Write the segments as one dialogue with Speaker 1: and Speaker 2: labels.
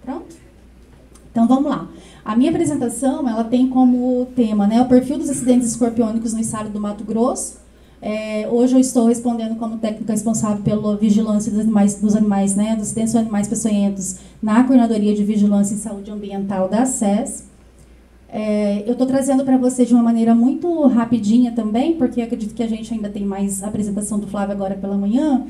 Speaker 1: Pronto? Então, vamos lá. A minha apresentação, ela tem como tema, né, o perfil dos acidentes escorpiônicos no estado do Mato Grosso. Hoje eu estou respondendo como técnica responsável pela vigilância dos animais, né, dos acidentes de animais peçonhentos na Coordenadoria de Vigilância e Saúde Ambiental da SES. Eu estou trazendo para você de uma maneira muito rapidinha também, porque acredito que a gente ainda tem mais apresentação do Flávio agora pela manhã.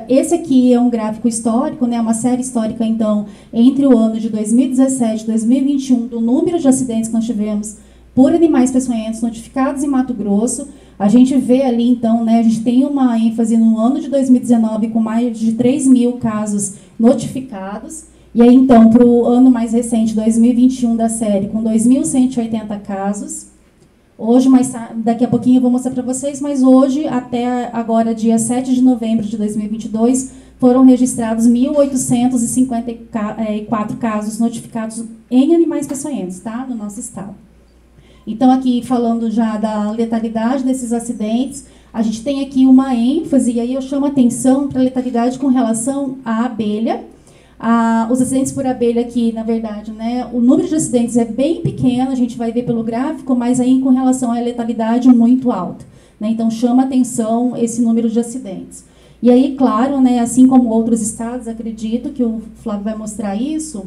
Speaker 1: Esse aqui é um gráfico histórico, né, uma série histórica, então, entre o ano de 2017 e 2021, do número de acidentes que nós tivemos por animais peçonhentos notificados em Mato Grosso. A gente vê ali, então, né, a gente tem uma ênfase no ano de 2019 com mais de 3.000 casos notificados. E aí, então, para o ano mais recente, 2021 da série, com 2.180 casos. Hoje, daqui a pouquinho eu vou mostrar para vocês, mas hoje, até agora, dia 7 de novembro de 2022, foram registrados 1.854 casos notificados em animais peçonhentos, tá? No nosso estado. Então, aqui, falando já da letalidade desses acidentes, a gente tem aqui uma ênfase, e aí eu chamo a atenção para a letalidade com relação à abelha. Os acidentes por abelha aqui, na verdade, né, o número de acidentes é bem pequeno, a gente vai ver pelo gráfico, mas aí com relação à letalidade muito alta, né, então chama atenção esse número de acidentes. E aí, claro, né, assim como outros estados, acredito que o Flávio vai mostrar isso,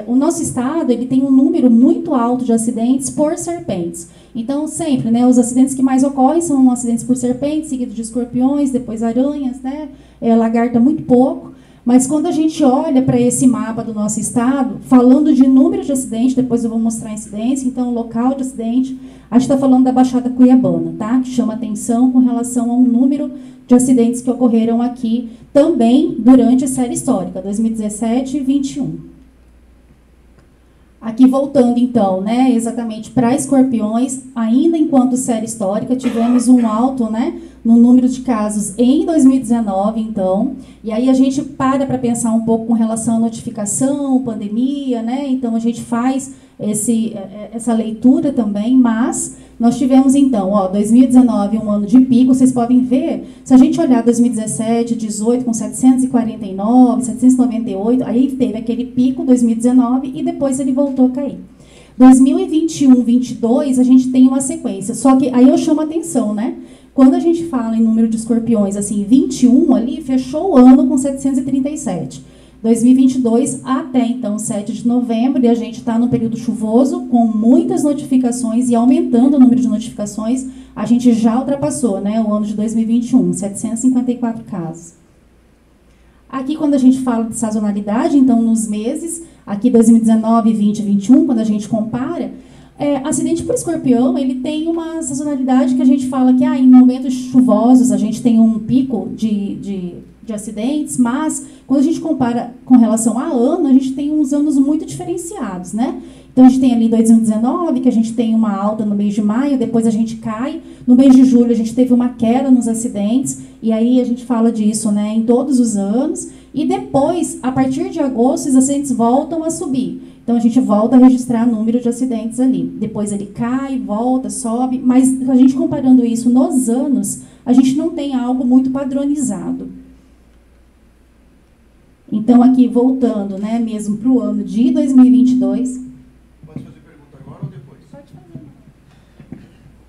Speaker 1: o nosso estado ele tem um número muito alto de acidentes por serpentes. Então, sempre, né, os acidentes que mais ocorrem são acidentes por serpentes, seguido de escorpiões, depois aranhas, né, lagarta muito pouco. Mas quando a gente olha para esse mapa do nosso estado, falando de número de acidentes, depois eu vou mostrar a incidência, então local de acidente, a gente está falando da Baixada Cuiabana, tá? Que chama atenção com relação ao número de acidentes que ocorreram aqui também durante a série histórica, 2017 e 2021. Aqui voltando então, né, exatamente para escorpiões, ainda enquanto série histórica, tivemos um alto, né, no número de casos em 2019, então, e aí a gente para pensar um pouco com relação à notificação, pandemia, né, então a gente faz essa leitura também, mas nós tivemos então, 2019 um ano de pico, vocês podem ver, se a gente olhar 2017, 18 com 749, 798, aí teve aquele pico 2019 e depois ele voltou a cair. 2021, 22, a gente tem uma sequência, só que aí eu chamo a atenção, né? Quando a gente fala em número de escorpiões, assim, 21 ali, fechou o ano com 737. 2022 até, então, 7 de novembro, e a gente está no período chuvoso, com muitas notificações e aumentando o número de notificações, a gente já ultrapassou, né, o ano de 2021, 754 casos. Aqui, quando a gente fala de sazonalidade, então, nos meses, aqui 2019, 20 e 21, quando a gente compara, acidente por escorpião, ele tem uma sazonalidade que a gente fala que em momentos chuvosos a gente tem um pico de acidentes, mas quando a gente compara com relação a ano, a gente tem uns anos muito diferenciados, né? Então, a gente tem ali 2019, que a gente tem uma alta no mês de maio, depois a gente cai. No mês de julho, a gente teve uma queda nos acidentes, e aí a gente fala disso, né, em todos os anos. E depois, a partir de agosto, os acidentes voltam a subir. Então, a gente volta a registrar número de acidentes ali. Depois ele cai, volta, sobe, mas a gente comparando isso nos anos, a gente não tem algo muito padronizado. Então, aqui voltando, né, mesmo para o ano de 2022.
Speaker 2: Pode fazer pergunta agora ou depois?
Speaker 1: Pode fazer.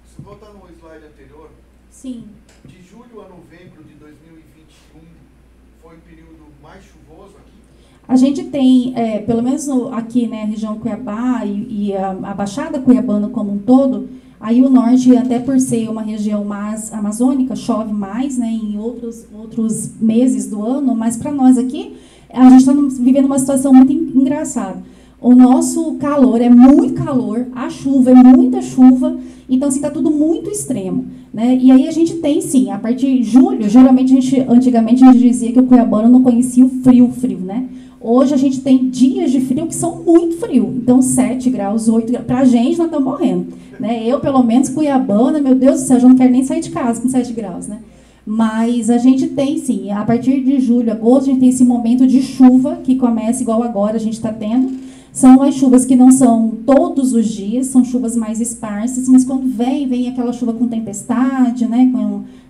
Speaker 2: Se voltar no slide anterior.
Speaker 1: Sim.
Speaker 2: De julho a novembro de 2021 foi o período mais chuvoso aqui?
Speaker 1: A gente tem, pelo menos aqui, né, região Cuiabá e a Baixada Cuiabana como um todo, aí o norte, até por ser uma região mais amazônica, chove mais, né, em outros meses do ano, mas para nós aqui, a gente está vivendo uma situação muito engraçada. O nosso calor é muito calor, a chuva é muita chuva, então está tudo muito extremo, né? E aí a gente tem, sim, a partir de julho, geralmente antigamente a gente dizia que o cuiabano não conhecia o frio, né? Hoje a gente tem dias de frio que são muito frio, então 7 graus, 8 graus, pra gente nós estamos morrendo, né? Eu, pelo menos, cuiabana, meu Deus do céu, já não quero nem sair de casa com 7 graus, né? Mas a gente tem, sim, a partir de julho, agosto, a gente tem esse momento de chuva que começa igual agora a gente está tendo. São as chuvas que não são todos os dias, são chuvas mais esparsas, mas quando vem aquela chuva com tempestade, né?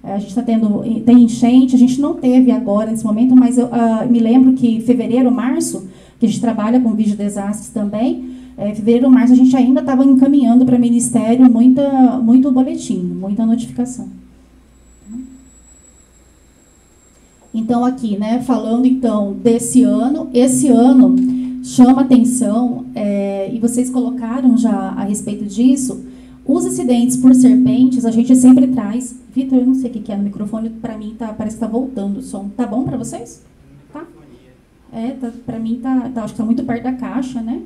Speaker 1: A gente está tem enchente, a gente não teve agora nesse momento, mas eu me lembro que fevereiro, março, que a gente trabalha com vídeo desastres também. Fevereiro, março, a gente ainda estava encaminhando para o Ministério muito boletim, muita notificação. Então, aqui, né, falando então desse ano, esse ano chama atenção, e vocês colocaram já a respeito disso, os acidentes por serpentes, a gente sempre traz. Vitor, eu não sei o que é no microfone, para mim parece que está voltando o som. Tá bom para vocês? Tá? Para mim acho que está muito perto da caixa, né?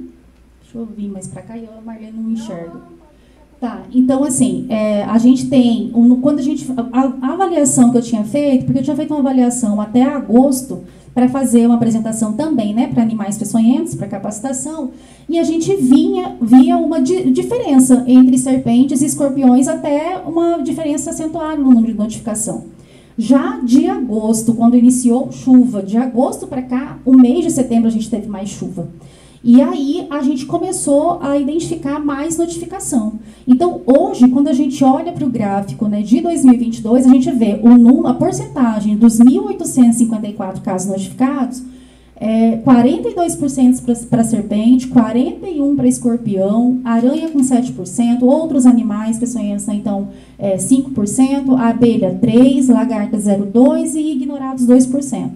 Speaker 1: Deixa eu vir mais para cá e a Marlene não enxerga. Tá, então assim, a gente tem, quando a avaliação que eu tinha feito, porque eu tinha feito uma avaliação até agosto, para fazer uma apresentação também, né, para animais peçonhentos, para capacitação, e a gente via uma diferença entre serpentes e escorpiões, até uma diferença acentuada no número de notificação. Já de agosto, quando iniciou chuva, de agosto para cá, o mês de setembro a gente teve mais chuva. E aí a gente começou a identificar mais notificação. Então, hoje, quando a gente olha para o gráfico, né, de 2022, a gente vê a porcentagem dos 1.854 casos notificados, 42% para serpente, 41% para escorpião, aranha com 7%, outros animais peçonhentos, né, então, 5%, abelha 3%, lagarta 0,2% e ignorados 2%.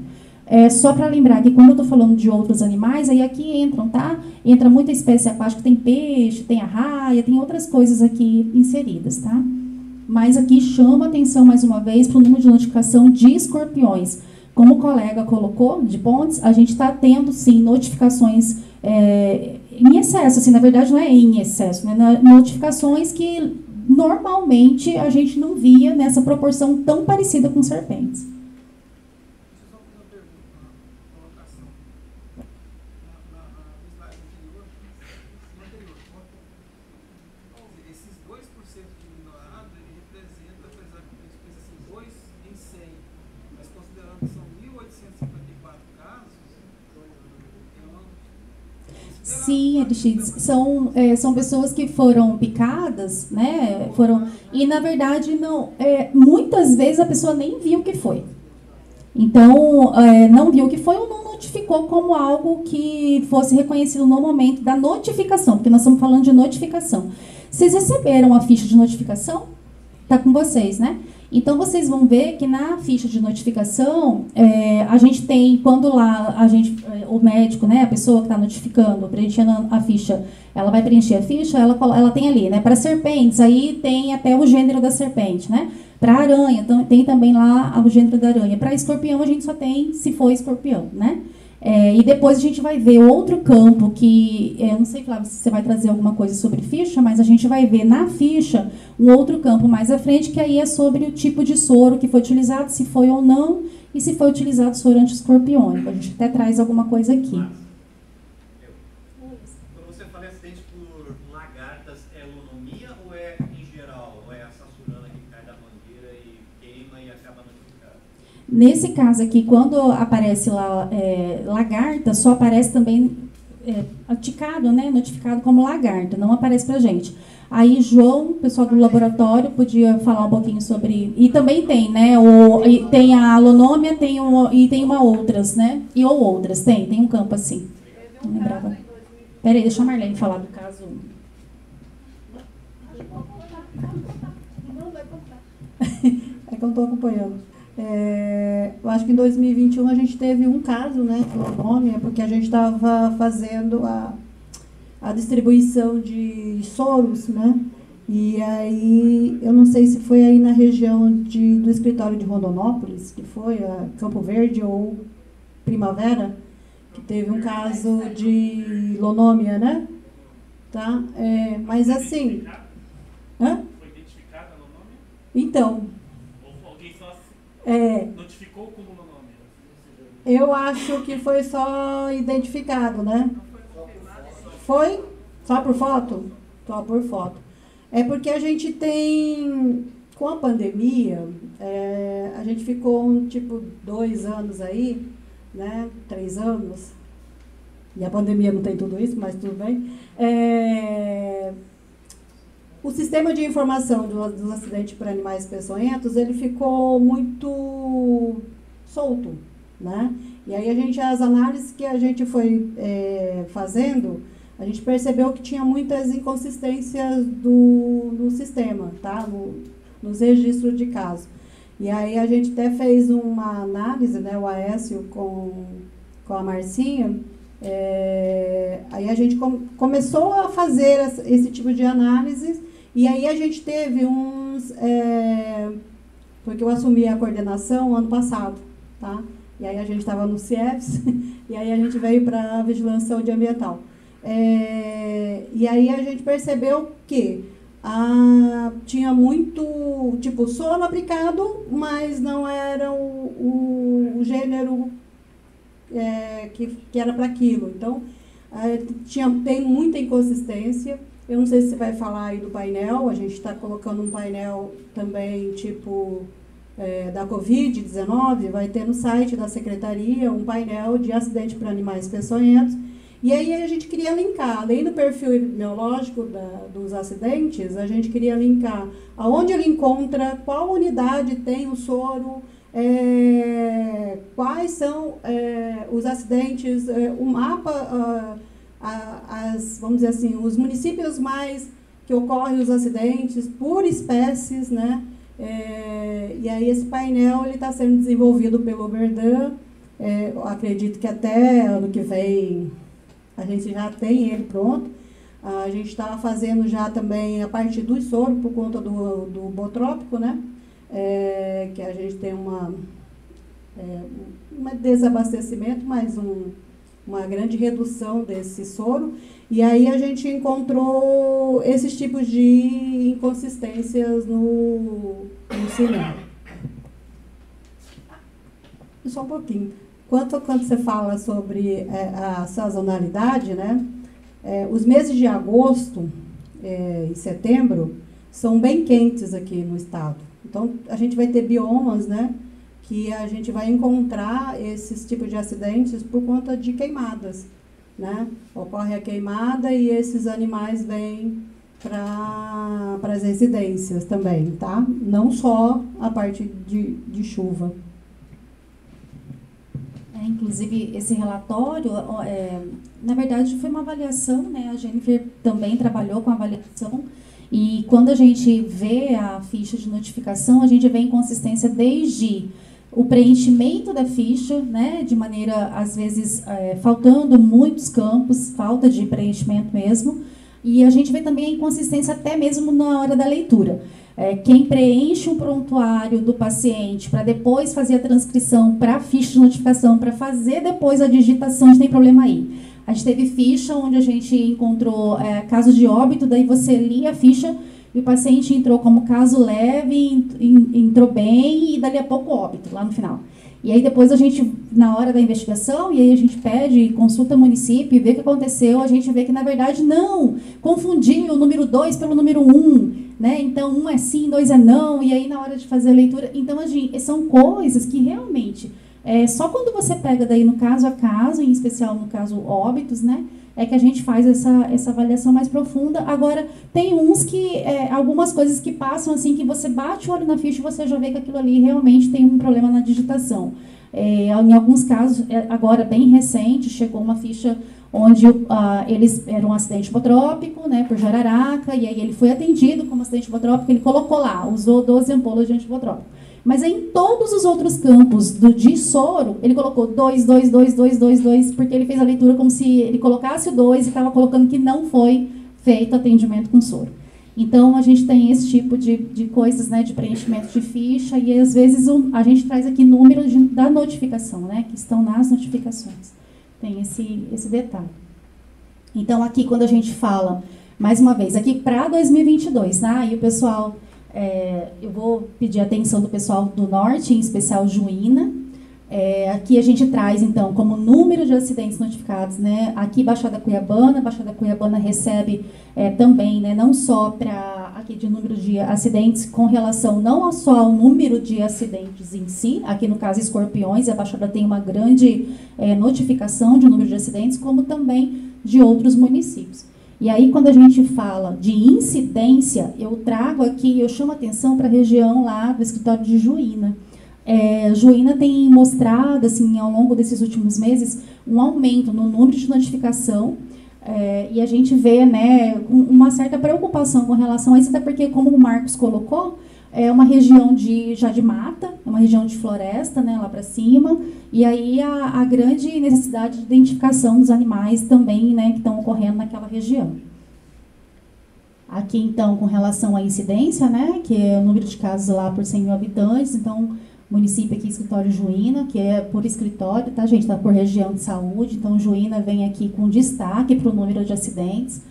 Speaker 1: Só para lembrar que quando eu estou falando de outros animais, aí aqui entram, tá? Entra muita espécie aquática, tem peixe, tem arraia, tem outras coisas aqui inseridas, tá? Mas aqui chama atenção mais uma vez para o número de notificação de escorpiões. Como o colega colocou, de Pontes, a gente está tendo, sim, notificações em excesso, assim, na verdade não é em excesso, né? Notificações que normalmente a gente não via nessa proporção tão parecida com serpentes. Sim, Aristides, são pessoas que foram picadas, né? E na verdade não, muitas vezes a pessoa nem viu o que foi. Então, não viu o que foi ou não notificou como algo que fosse reconhecido no momento da notificação, porque nós estamos falando de notificação. Vocês receberam a ficha de notificação? Está com vocês, né? Então, vocês vão ver que na ficha de notificação, a gente tem, quando lá o médico, né, a pessoa que está notificando, preenchendo a ficha, ela vai preencher a ficha, ela tem ali, né, para serpentes, aí tem até o gênero da serpente, né? Para aranha, tem também lá o gênero da aranha. Para escorpião, a gente só tem se for escorpião, né? E depois a gente vai ver outro campo que, não sei, Flávio, se você vai trazer alguma coisa sobre ficha, mas a gente vai ver na ficha um outro campo mais à frente, que aí é sobre o tipo de soro que foi utilizado, se foi ou não, e se foi utilizado soro anti-escorpiônico. A gente até traz alguma coisa aqui.
Speaker 3: Quando você fala acidente por lagartas, é lonomia ou é em geral? Ou é a sassurana que cai da mangueira e queima e acaba notificada?
Speaker 1: Nesse caso aqui, quando aparece lá lagarta, só aparece também ticado, né, notificado como lagarta, não aparece pra gente. Aí João, pessoal do laboratório, podia falar um pouquinho sobre... E também tem, né, tem a alonômia, e tem uma outras, né, ou outras, tem um campo assim. Não lembrava. Peraí, deixa a Marlene falar do caso.
Speaker 4: É que eu estou acompanhando. Eu acho que em 2021 a gente teve um caso, né, o nome, porque a gente estava fazendo a distribuição de soros, né, e aí, eu não sei se foi aí na região do escritório de Rondonópolis, que foi a Campo Verde ou Primavera, que teve um caso de lonômia, né, tá, mas assim... Hã?
Speaker 5: Foi identificada a lonômia?
Speaker 4: Então...
Speaker 5: Alguém só notificou como lonômia?
Speaker 4: Eu acho que foi só identificado, né? Foi? Só por foto? Só por foto. É porque a gente tem, com a pandemia, a gente ficou, 2 anos aí, né? 3 anos. E a pandemia não tem tudo isso, mas tudo bem. O sistema de informação dos acidentes por animais peçonhentos, ele ficou muito solto, né? E aí as análises que a gente foi fazendo, a gente percebeu que tinha muitas inconsistências no sistema, tá? Nos registros de caso. E aí a gente até fez uma análise, né, o Aécio com a Marcinha, aí a gente começou a fazer esse tipo de análise, e aí a gente teve porque eu assumi a coordenação ano passado, tá? E aí a gente estava no CIEFS, e aí a gente veio para a Vigilância e Saúde Ambiental. E aí a gente percebeu que tinha muito, tipo, sono aplicado, mas não era o gênero que era para aquilo. Então, tem muita inconsistência. Eu não sei se você vai falar aí do painel, a gente está colocando um painel também, tipo, da Covid-19, vai ter no site da Secretaria um painel de acidente para animais peçonhentos. E aí a gente queria linkar, além do perfil epidemiológico dos acidentes, a gente queria linkar aonde ele encontra, qual unidade tem o soro, quais são os acidentes, o mapa, vamos dizer assim, os municípios mais que ocorrem os acidentes por espécies, né? E aí esse painel está sendo desenvolvido pelo Oberdan, acredito que até ano que vem a gente já tem ele pronto. A gente está fazendo já também a parte do soro por conta do botrópico, né? Que a gente tem um desabastecimento, mas uma grande redução desse soro. E aí a gente encontrou esses tipos de inconsistências no cinema. Só um pouquinho. Quando você fala sobre a sazonalidade, né, os meses de agosto e setembro são bem quentes aqui no estado. Então, a gente vai ter biomas, né, que a gente vai encontrar esses tipos de acidentes por conta de queimadas, né? Ocorre a queimada e esses animais vêm para as residências também, tá? Não só a parte de chuva.
Speaker 1: Inclusive, esse relatório, na verdade, foi uma avaliação, né? A Jennifer também trabalhou com avaliação, e quando a gente vê a ficha de notificação, a gente vê inconsistência desde o preenchimento da ficha, né? De maneira, às vezes, faltando muitos campos, falta de preenchimento mesmo, e a gente vê também a inconsistência até mesmo na hora da leitura. Quem preenche um prontuário do paciente para depois fazer a transcrição para a ficha de notificação, para fazer depois a digitação, a gente tem problema aí. A gente teve ficha onde a gente encontrou caso de óbito, daí você lia a ficha e o paciente entrou como caso leve, entrou bem e dali a pouco óbito, lá no final. E aí depois a gente, na hora da investigação, e aí a gente pede, consulta o município e vê o que aconteceu, a gente vê que na verdade não, confundiu o número 2 pelo número 1, né? Então 1 é sim, 2 é não, e aí na hora de fazer a leitura, então são coisas que realmente, só quando você pega daí no caso a caso, em especial no caso óbitos, né? É que a gente faz essa avaliação mais profunda. Agora, tem uns que, algumas coisas que passam assim, que você bate o olho na ficha e você já vê que aquilo ali realmente tem um problema na digitação. Em alguns casos, agora bem recente, chegou uma ficha onde eles era um acidente hipotrópico, né, por jararaca, e aí ele foi atendido como acidente hipotrópico, ele colocou lá, usou 12 ampolas de antihipotrópico. Mas aí, em todos os outros campos de soro, ele colocou 2, 2, 2, 2, 2, 2, porque ele fez a leitura como se ele colocasse o 2 e estava colocando que não foi feito atendimento com soro. Então, a gente tem esse tipo de coisas, né, de preenchimento de ficha, e às vezes a gente traz aqui números da notificação, né, que estão nas notificações. Tem esse detalhe. Então, aqui, quando a gente fala, mais uma vez, aqui para 2022, tá? E o pessoal... eu vou pedir a atenção do pessoal do Norte, em especial Juína. Aqui a gente traz, então, como número de acidentes notificados, né? Aqui Baixada Cuiabana recebe também, né, não só para aqui de número de acidentes com relação não só ao número de acidentes em si, aqui no caso Escorpiões, a Baixada tem uma grande notificação de número de acidentes, como também de outros municípios. E aí, quando a gente fala de incidência, eu trago aqui, eu chamo atenção para a região lá do escritório de Juína. Juína tem mostrado, assim, ao longo desses últimos meses, um aumento no número de notificação, e a gente vê, né, uma certa preocupação com relação a isso, até porque, como o Marcos colocou, é uma região já de mata, é uma região de floresta, né, lá para cima, e aí a grande necessidade de identificação dos animais também, né, que estão ocorrendo naquela região. Aqui, então, com relação à incidência, né, que é o número de casos lá por 100 mil habitantes, então, município aqui, escritório Juína, que é por escritório, tá, gente, tá por região de saúde, então, Juína vem aqui com destaque para o número de acidentes,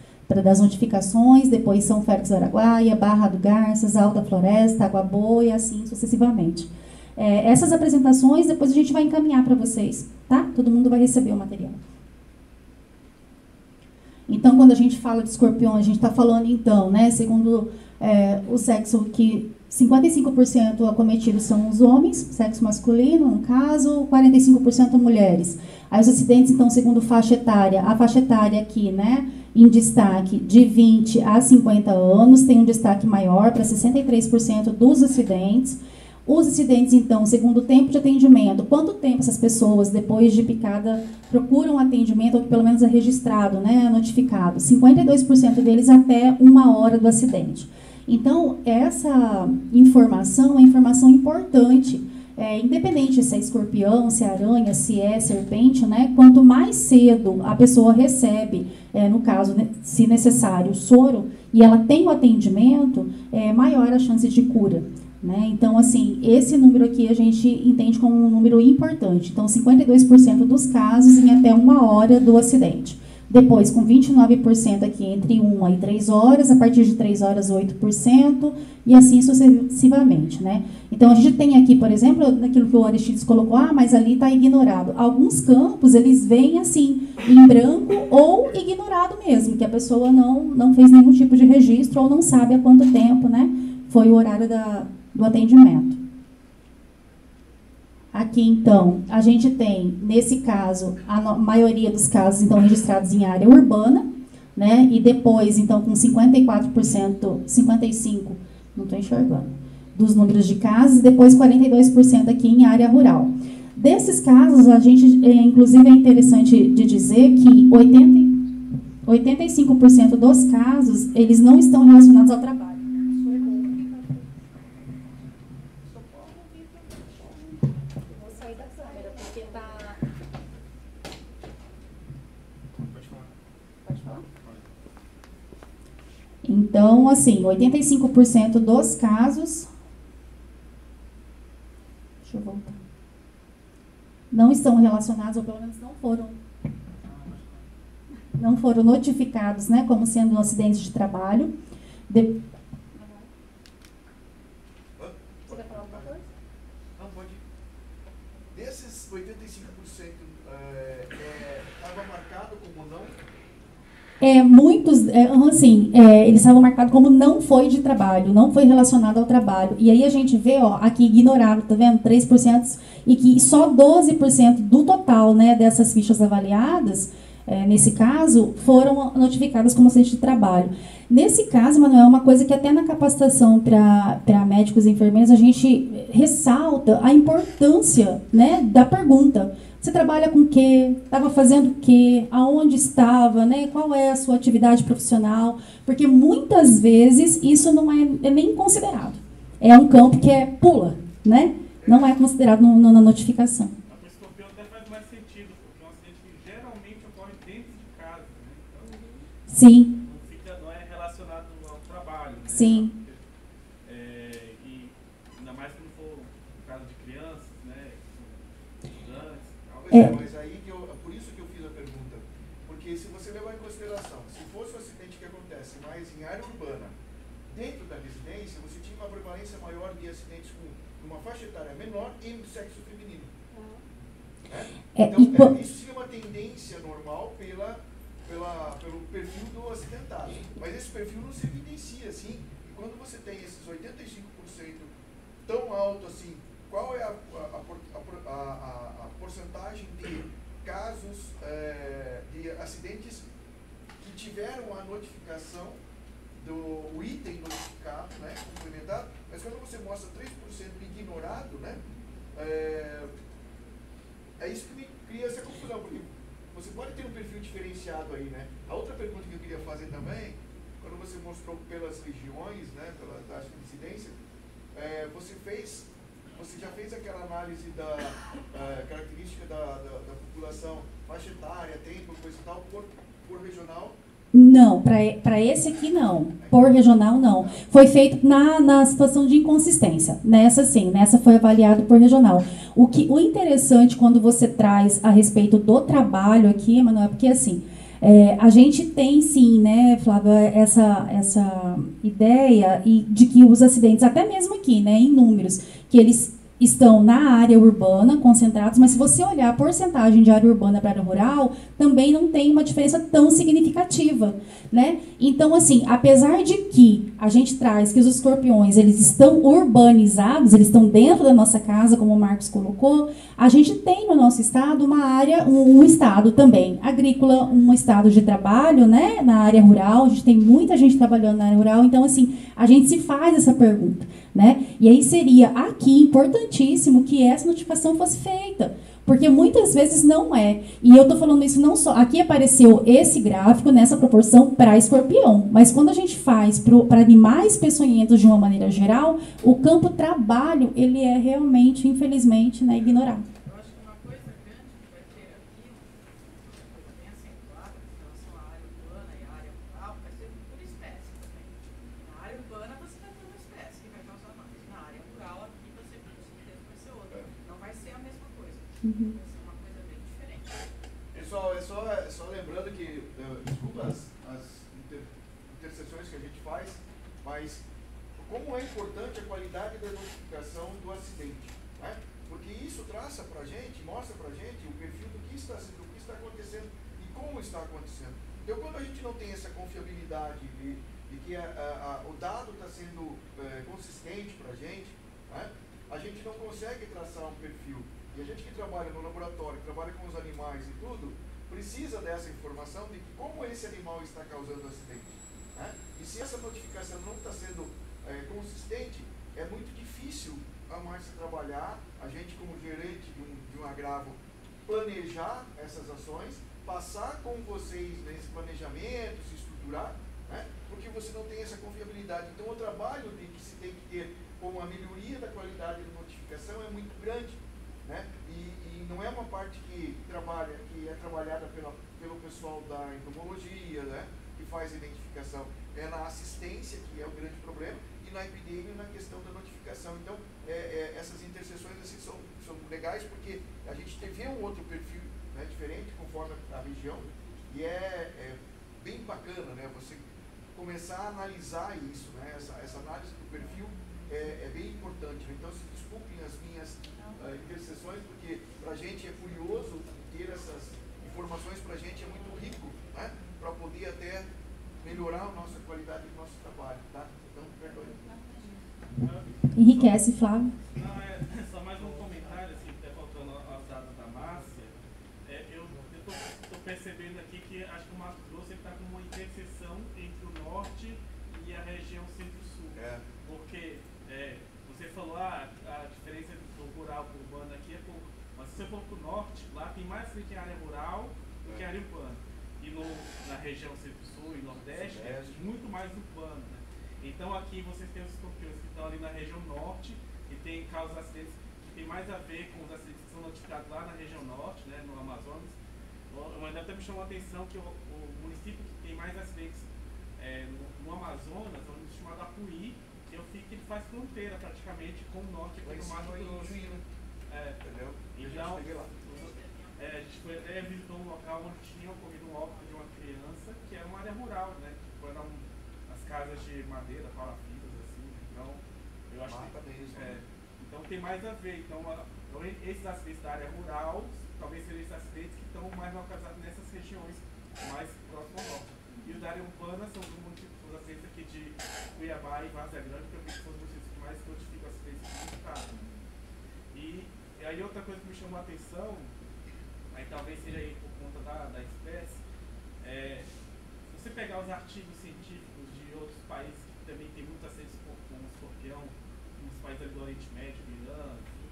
Speaker 1: das notificações, depois São Félix do Araguaia, Barra do Garças, Alta Floresta, Água Boa e assim sucessivamente. Essas apresentações depois a gente vai encaminhar para vocês, tá? Todo mundo vai receber o material. Então, quando a gente fala de escorpião, a gente está falando, então, né, segundo o sexo, que 55% acometidos são os homens, sexo masculino, no caso, 45% mulheres. Aí os acidentes, então, segundo faixa etária, a faixa etária aqui, né, em destaque de 20 a 50 anos, tem um destaque maior para 63% dos acidentes. Os acidentes, então, segundo o tempo de atendimento, quanto tempo essas pessoas, depois de picada, procuram atendimento, ou que pelo menos é registrado, né, notificado? 52% deles até 1 hora do acidente. Então, essa informação é uma informação importante, independente se é escorpião, se é aranha, se é serpente, né? Quanto mais cedo a pessoa recebe, no caso, né, se necessário, o soro, e ela tem o atendimento, maior a chance de cura. Né? Então, assim, esse número aqui a gente entende como um número importante. Então, 52% dos casos em até 1 hora do acidente. Depois, com 29% aqui entre 1 e 3 horas, a partir de 3 horas, 8%, e assim sucessivamente, né? Então, a gente tem aqui, por exemplo, naquilo que o Aristides colocou, mas ali está ignorado. Alguns campos, eles vêm assim, em branco ou ignorado mesmo, que a pessoa não fez nenhum tipo de registro ou não sabe há quanto tempo, né, foi o horário do atendimento. Aqui, então, a gente tem, nesse caso, a maioria dos casos, então, registrados em área urbana, né? E depois, então, com 54%, 55%, não estou enxergando, dos números de casos, e depois 42% aqui em área rural. Desses casos, a gente, inclusive, é interessante de dizer que 85% dos casos, eles não estão relacionados ao trabalho. Então, assim, 85% dos casos, deixa eu voltar, não estão relacionados, ou pelo menos não foram notificados, né, como sendo um acidente de trabalho. Você quer falar alguma coisa?
Speaker 2: Não, pode. Desses 85%, estava marcado como não?
Speaker 1: Muitos, assim, eles estavam marcados como não foi de trabalho, não foi relacionado ao trabalho. E aí a gente vê, ó, aqui ignorado, tá vendo? 3%, e que só 12% do total, né, dessas fichas avaliadas, nesse caso, foram notificadas como acidente de trabalho. Nesse caso, Manuel, é uma coisa que até na capacitação para médicos e enfermeiros a gente ressalta a importância, né, da pergunta. Você trabalha com o quê? Estava fazendo o quê? Aonde estava? Né? Qual é a sua atividade profissional? Porque muitas vezes isso não é nem considerado. É um campo que pula, né? Não é considerado na notificação.
Speaker 5: O escorpião até faz mais sentido, porque é um acidente que geralmente ocorre dentro de casa, né? Então,
Speaker 1: sim.
Speaker 5: Não é relacionado ao trabalho. Né?
Speaker 1: Sim.
Speaker 5: E ainda mais quando for no caso de crianças, né? Estudantes.
Speaker 2: Mas aí, por isso que eu fiz a pergunta. Porque se você levar em consideração, se fosse um acidente que acontece mais em área urbana, dentro da residência, você tinha uma prevalência maior de acidentes com uma faixa etária menor e do sexo feminino. Então, isso seria uma tendência normal pelo perfil do acidentado. Mas esse perfil não se evidencia assim. E quando você tem esses 85% tão alto assim, qual é a porcentagem de casos de acidentes que tiveram a notificação do item notificado, né, complementado, mas quando você mostra 3% ignorado, né, É isso que me cria essa confusão, porque você pode ter um perfil diferenciado aí, né? A outra pergunta que eu queria fazer também, quando você mostrou pelas regiões, né, pela taxa de incidência, você já fez aquela análise da característica da população, faixa etária, tempo, coisa e tal, por regional?
Speaker 1: Não, para esse aqui não. Por regional, não. Foi feito na situação de inconsistência. Nessa sim, nessa foi avaliado por regional. O interessante quando você traz a respeito do trabalho aqui, Emanuel, é porque assim, a gente tem sim, né, Flávia, essa ideia de que os acidentes, até mesmo aqui, né, em números, que eles estão na área urbana, concentrados, mas se você olhar a porcentagem de área urbana para área rural, também não tem uma diferença tão significativa, né? Então, assim, apesar de que a gente traz que os escorpiões, eles estão urbanizados, eles estão dentro da nossa casa, como o Marcos colocou, a gente tem no nosso estado uma área, um estado também agrícola, um estado de trabalho, né, na área rural, a gente tem muita gente trabalhando na área rural, então, assim, a gente se faz essa pergunta, né? E aí seria aqui importantíssimo que essa notificação fosse feita, porque muitas vezes não é. E eu estou falando isso não só... Aqui apareceu esse gráfico nessa proporção para escorpião, mas quando a gente faz para animais peçonhentos de uma maneira geral, o campo trabalho, ele é realmente, infelizmente, né, ignorado.
Speaker 6: Eu acho que uma coisa grande que vai ter aqui, uma coisa bem acentuada em relação à área urbana e à área rural, vai ser por espécie também. Na área urbana você vai ter uma espécie que vai causar mais. Na área rural aqui você com certeza vai ser outra. Não vai ser a mesma coisa. Vai ser uma coisa bem diferente.
Speaker 2: Pessoal, só lembrando que, desculpa as interseções que a gente faz, mas como é importante a qualidade da notificação do acidente, né? Porque isso traça para a gente, mostra para a gente o perfil do que está acontecendo e como está acontecendo. Então, quando a gente não tem essa confiabilidade de que o dado está sendo consistente para a gente, né? A gente não consegue traçar um perfil. E a gente que trabalha no laboratório, que trabalha com os animais e tudo, precisa dessa informação de que como esse animal está causando acidente, né? E se essa notificação não está sendo consistente, é muito difícil a Márcia trabalhar, a gente como gerente de um agravo, planejar essas ações, passar com vocês nesse planejamento, se estruturar, né? Porque você não tem essa confiabilidade. Então o trabalho que se tem que ter como a melhoria da qualidade da notificação é muito grande, né? E não é uma parte que é trabalhada pelo pessoal da entomologia, né? Que faz a identificação. É na assistência, que é o grande problema, e na epidemia, na questão da notificação. Então, essas interseções assim, são legais, porque a gente vê um outro perfil, né, diferente, conforme a região, e é bem bacana, né? Você começar a analisar isso, né? Essa análise do perfil é bem importante. Então, se desculpem as minhas interseções, porque para a gente é curioso ter essas informações, para a gente é muito rico, né? Para poder até melhorar a nossa qualidade do nosso trabalho, tá? Então, perdoe.
Speaker 1: Enriquece, Flávio.
Speaker 5: Não, só mais um comentário, assim, até faltando aos dados da Márcia. Eu estou percebendo aqui que acho que o Mato Grosso está com uma interseção entre o norte e a região centro-sul. Porque você falou, a diferença do rural para o urbano aqui é pouco. Mas se você for para o norte, lá tem mais acidente em área rural do que área urbana. E na região centro-sul e nordeste é muito mais urbano, né? Então aqui vocês têm os escorpiões que estão ali na região norte e tem causas de acidentes que tem mais a ver com os acidentes que são notificados lá na região norte, né, no Amazonas. Mas até me chamou a atenção que o município que tem mais acidentes no Amazonas é um município chamado Apuí, que ele faz fronteira praticamente com o norte aqui do Mato Grosso.
Speaker 2: Entendeu?
Speaker 5: Então, a gente visitou um local onde tinha ocorrido um óbito de uma criança, que era uma área rural, né? Foi as casas de madeira, palafitas, assim. Então, eu acho que então tem mais a ver. Então, esses acidentes da área rural, talvez sejam esses acidentes que estão mais localizados nessas regiões mais próximas ao norte. E os da área urbana são os acidentes aqui de Cuiabá e Várzea Grande, que eu vi que são os municípios que mais notificam acidentes do estado. E aí outra coisa que me chamou a atenção, aí talvez seja aí por conta da espécie, se você pegar os artigos científicos de outros países que também tem muitos acidentes com escorpião, nos países do Oriente Médio, Irã, enfim,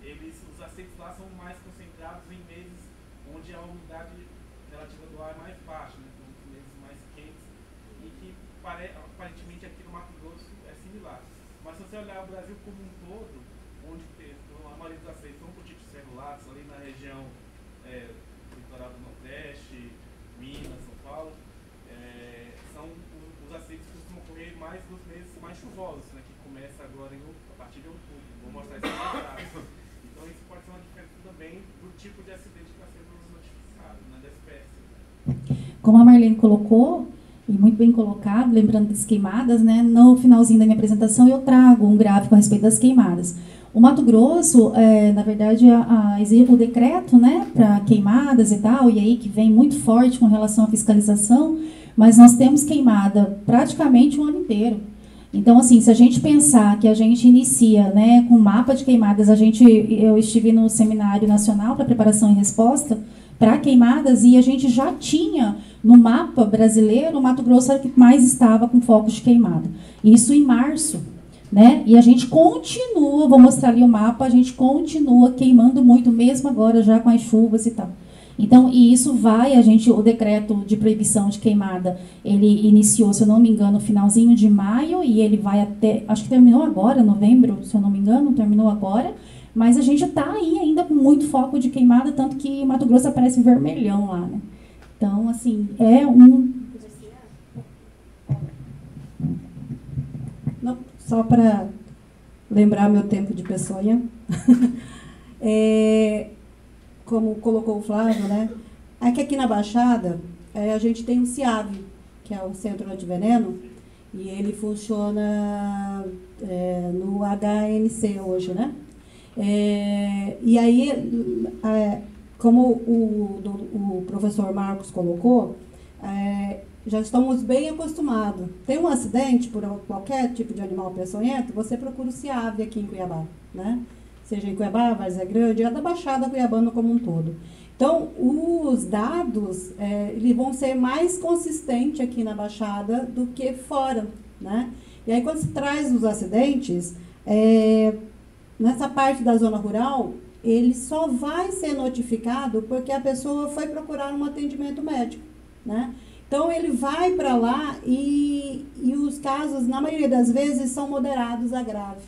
Speaker 5: os aceites lá são mais concentrados em meses onde a umidade relativa do ar é mais baixa, né? São os meses mais quentes, e que aparentemente aqui no Mato Grosso é similar. Mas se você olhar o Brasil como um todo, onde tem a maioria dos aceites são cutídeos celulares, ali na região litoral do Nordeste, Minas, São Paulo, são os aceites que costumam ocorrer mais nos meses mais chuvosos, né, que começa agora a partir de outubro. Vou mostrar isso aqui. Então isso pode ser uma diferença também do tipo de acidente que está sendo notificado, né, da espécie.
Speaker 1: Como a Marlene colocou, e muito bem colocado, lembrando das queimadas, né, no finalzinho da minha apresentação eu trago um gráfico a respeito das queimadas. O Mato Grosso, na verdade, o decreto, né, para queimadas e tal, e aí que vem muito forte com relação à fiscalização, mas nós temos queimada praticamente o ano inteiro. Então, assim, se a gente pensar que a gente inicia, né, com mapa de queimadas, eu estive no Seminário Nacional para Preparação e Resposta para queimadas e a gente já tinha no mapa brasileiro, o Mato Grosso era o que mais estava com focos de queimada. Isso em março. Né? E a gente continua, vou mostrar ali o mapa, a gente continua queimando muito, mesmo agora já com as chuvas e tal. Então, e isso vai, o decreto de proibição de queimada, ele iniciou, se eu não me engano, no finalzinho de maio, e ele vai até, acho que terminou agora, novembro, se eu não me engano, terminou agora, mas a gente está aí ainda com muito foco de queimada, tanto que Mato Grosso aparece vermelhão lá, né? Então, assim, é um...
Speaker 4: Não, só para lembrar meu tempo de peçonha, como colocou o Flávio, né? Aqui na Baixada, a gente tem o CIAV, que é o Centro Antiveneno, e ele funciona no HNC hoje, né? E aí, como o professor Marcos colocou, já estamos bem acostumados. Tem um acidente por qualquer tipo de animal peçonhento, você procura o CIAV aqui em Cuiabá, né? Seja em Cuiabá, Várzea Grande, é da Baixada Cuiabana como um todo. Então, os dados eles vão ser mais consistentes aqui na Baixada do que fora, né? E aí, quando se traz os acidentes, nessa parte da zona rural, ele só vai ser notificado porque a pessoa foi procurar um atendimento médico, né? Então, ele vai para lá e os casos, na maioria das vezes, são moderados a grave,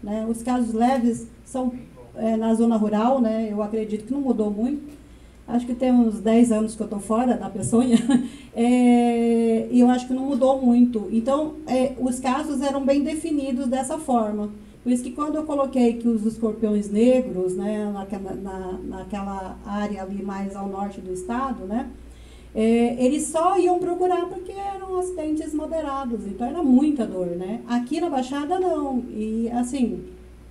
Speaker 4: né? Os casos leves são na zona rural, né? Eu acredito que não mudou muito. Acho que tem uns 10 anos que eu estou fora da peçonha. E eu acho que não mudou muito. Então, os casos eram bem definidos dessa forma. Por isso que quando eu coloquei que os escorpiões negros, né, naquela área ali mais ao norte do estado, né, eles só iam procurar porque eram acidentes moderados, então era muita dor, né? Aqui na Baixada não, e assim,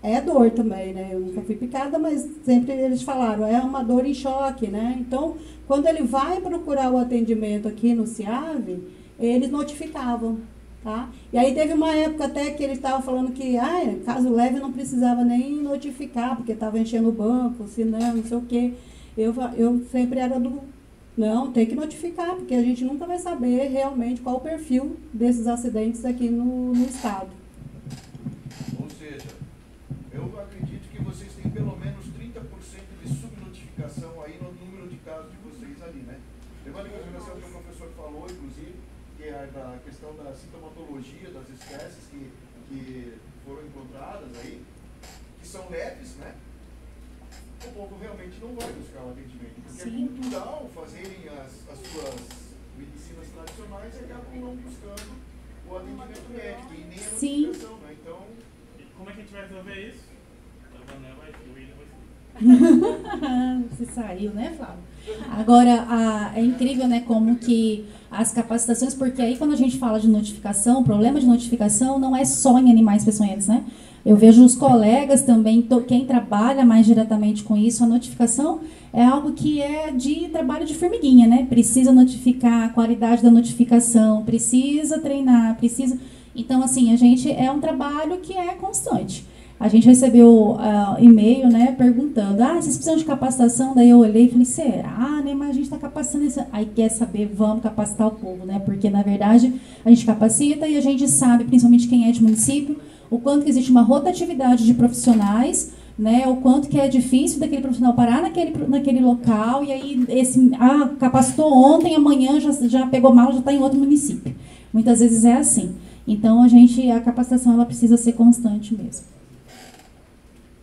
Speaker 4: é dor também, né? Eu nunca fui picada, mas sempre eles falaram, é uma dor em choque, né? Então, quando ele vai procurar o atendimento aqui no CIAV, eles notificavam, tá? E aí teve uma época até que eles estavam falando que, caso leve não precisava nem notificar, porque estava enchendo o banco, se não sei o quê. Eu sempre era do... Não, tem que notificar, porque a gente nunca vai saber realmente qual o perfil desses acidentes aqui no estado.
Speaker 2: Ou seja, eu acredito que vocês têm pelo menos 30% de subnotificação aí no número de casos de vocês ali, né? Levando em consideração o que o professor falou, inclusive, que é da questão da sintomatologia das espécies que foram encontradas aí, que são leves, né? O povo realmente não vai buscar o atendimento, porque é cultural fazerem as suas medicinas tradicionais e acabam não buscando o atendimento médico e nem a notificação, né? Então,
Speaker 5: como é que a gente vai resolver isso? A Vanel vai fluir,
Speaker 1: Você saiu, né, Flávio? Agora, é incrível, né, como que as capacitações, porque aí quando a gente fala de notificação, o problema de notificação não é só em animais peçonhentos, né? Eu vejo os colegas também, quem trabalha mais diretamente com isso, a notificação é algo que é de trabalho de formiguinha, né? Precisa notificar, a qualidade da notificação, precisa treinar, precisa... Então, assim, é um trabalho que é constante. A gente recebeu e-mail, né, perguntando, vocês precisam de capacitação? Daí eu olhei e falei, será, né, mas a gente está capacitando isso. Aí quer saber, vamos capacitar o povo, né, porque na verdade a gente capacita e a gente sabe, principalmente quem é de município, o quanto que existe uma rotatividade de profissionais, né, o quanto que é difícil daquele profissional parar naquele local, e aí capacitou ontem, amanhã já pegou mal, já está em outro município. Muitas vezes é assim. Então, a capacitação ela precisa ser constante mesmo.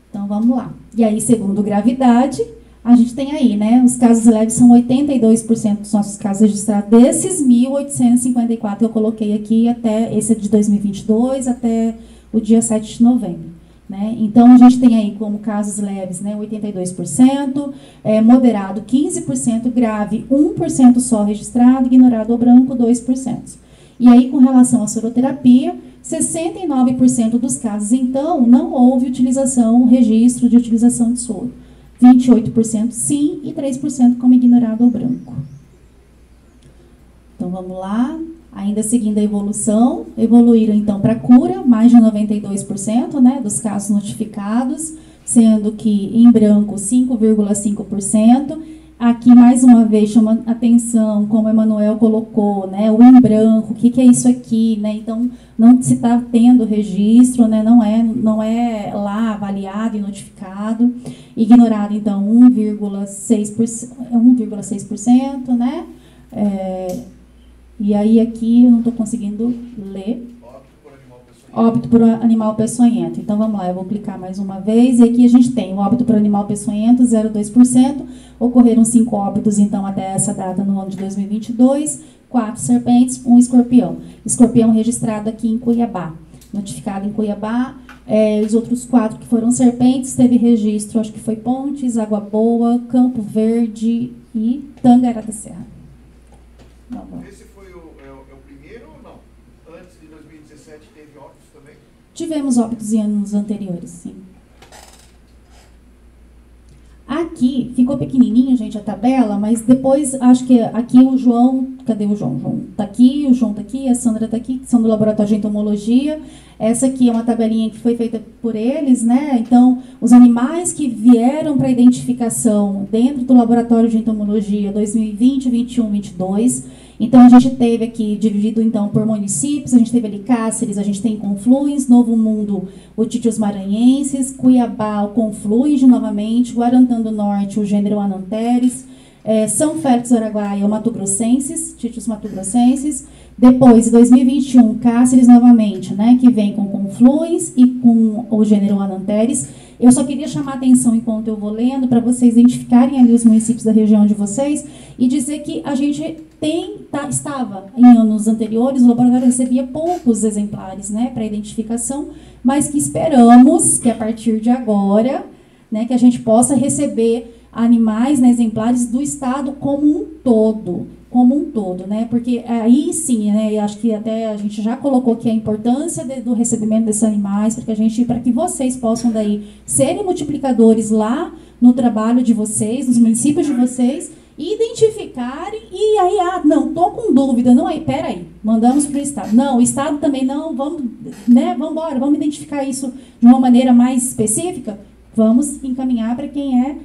Speaker 1: Então, vamos lá. E aí, segundo gravidade, a gente tem aí, né, os casos leves são 82% dos nossos casos registrados. Desses 1.854 que eu coloquei aqui, até esse é de 2022, até o dia 7 de novembro. Né? Então, a gente tem aí como casos leves, né, 82%, moderado 15%, grave 1% só registrado, ignorado ou branco 2%. E aí, com relação à soroterapia, 69% dos casos, então, não houve registro de utilização de soro. 28% sim e 3% como ignorado ou branco. Então, vamos lá. Ainda seguindo a evolução, evoluíram então para cura, mais de 92%, né, dos casos notificados, sendo que em branco 5,5%. Aqui, mais uma vez, chama atenção, como o Emanuel colocou, né, o em branco, o que é isso aqui, né? Então, não se está tendo registro, né, não é lá avaliado e notificado. Ignorado, então, 1,6%, né? E aí, aqui, eu não estou conseguindo ler. Óbito por animal peçonhento. Então, vamos lá, eu vou clicar mais uma vez. E aqui a gente tem o óbito por animal peçonhento, 0,2%. Ocorreram 5 óbitos, então, até essa data no ano de 2022. 4 serpentes, 1 escorpião. Escorpião registrado aqui em Cuiabá. Notificado em Cuiabá. Os outros 4 que foram serpentes, teve registro, acho que foi Pontes, Água Boa, Campo Verde e Tangará da Serra.
Speaker 2: Esse foi o primeiro ou não? Antes de 2017 teve óbitos também?
Speaker 1: Tivemos óbitos em anos anteriores, sim. Aqui, ficou pequenininho, gente, a tabela, mas depois, acho que aqui o João... Cadê o João? O João tá aqui, o João tá aqui, a Sandra tá aqui, que são do Laboratório de Entomologia. Essa aqui é uma tabelinha que foi feita por eles, né? Então, os animais que vieram para identificação dentro do Laboratório de Entomologia 2020, 21, 22. Então, a gente teve aqui, dividido então por municípios, a gente teve ali Cáceres, a gente tem Confluens, Novo Mundo, o Títios Maranhenses, Cuiabá, o Confluens novamente, Guarantã do Norte, o gênero Ananteres, São Félix do Araguaia, o Mato Grossenses, Títios Mato Grossenses. Depois, em 2021, Cáceres novamente, né, que vem com Confluens e com o gênero Ananteres. Eu só queria chamar a atenção, enquanto eu vou lendo, para vocês identificarem ali os municípios da região de vocês e dizer que a gente estava, em anos anteriores, o laboratório recebia poucos exemplares, né, para identificação, mas que esperamos que, a partir de agora, né, que a gente possa receber animais, né, exemplares do estado como um todo, né, porque aí sim, né, acho que até a gente já colocou aqui a importância do recebimento desses animais, para que vocês possam daí serem multiplicadores lá no trabalho de vocês, nos municípios de vocês, identificarem e aí, não, tô com dúvida, não, aí, peraí, mandamos para o estado. Não, o estado também não, vamos embora, vamos identificar isso de uma maneira mais específica, vamos encaminhar para quem é,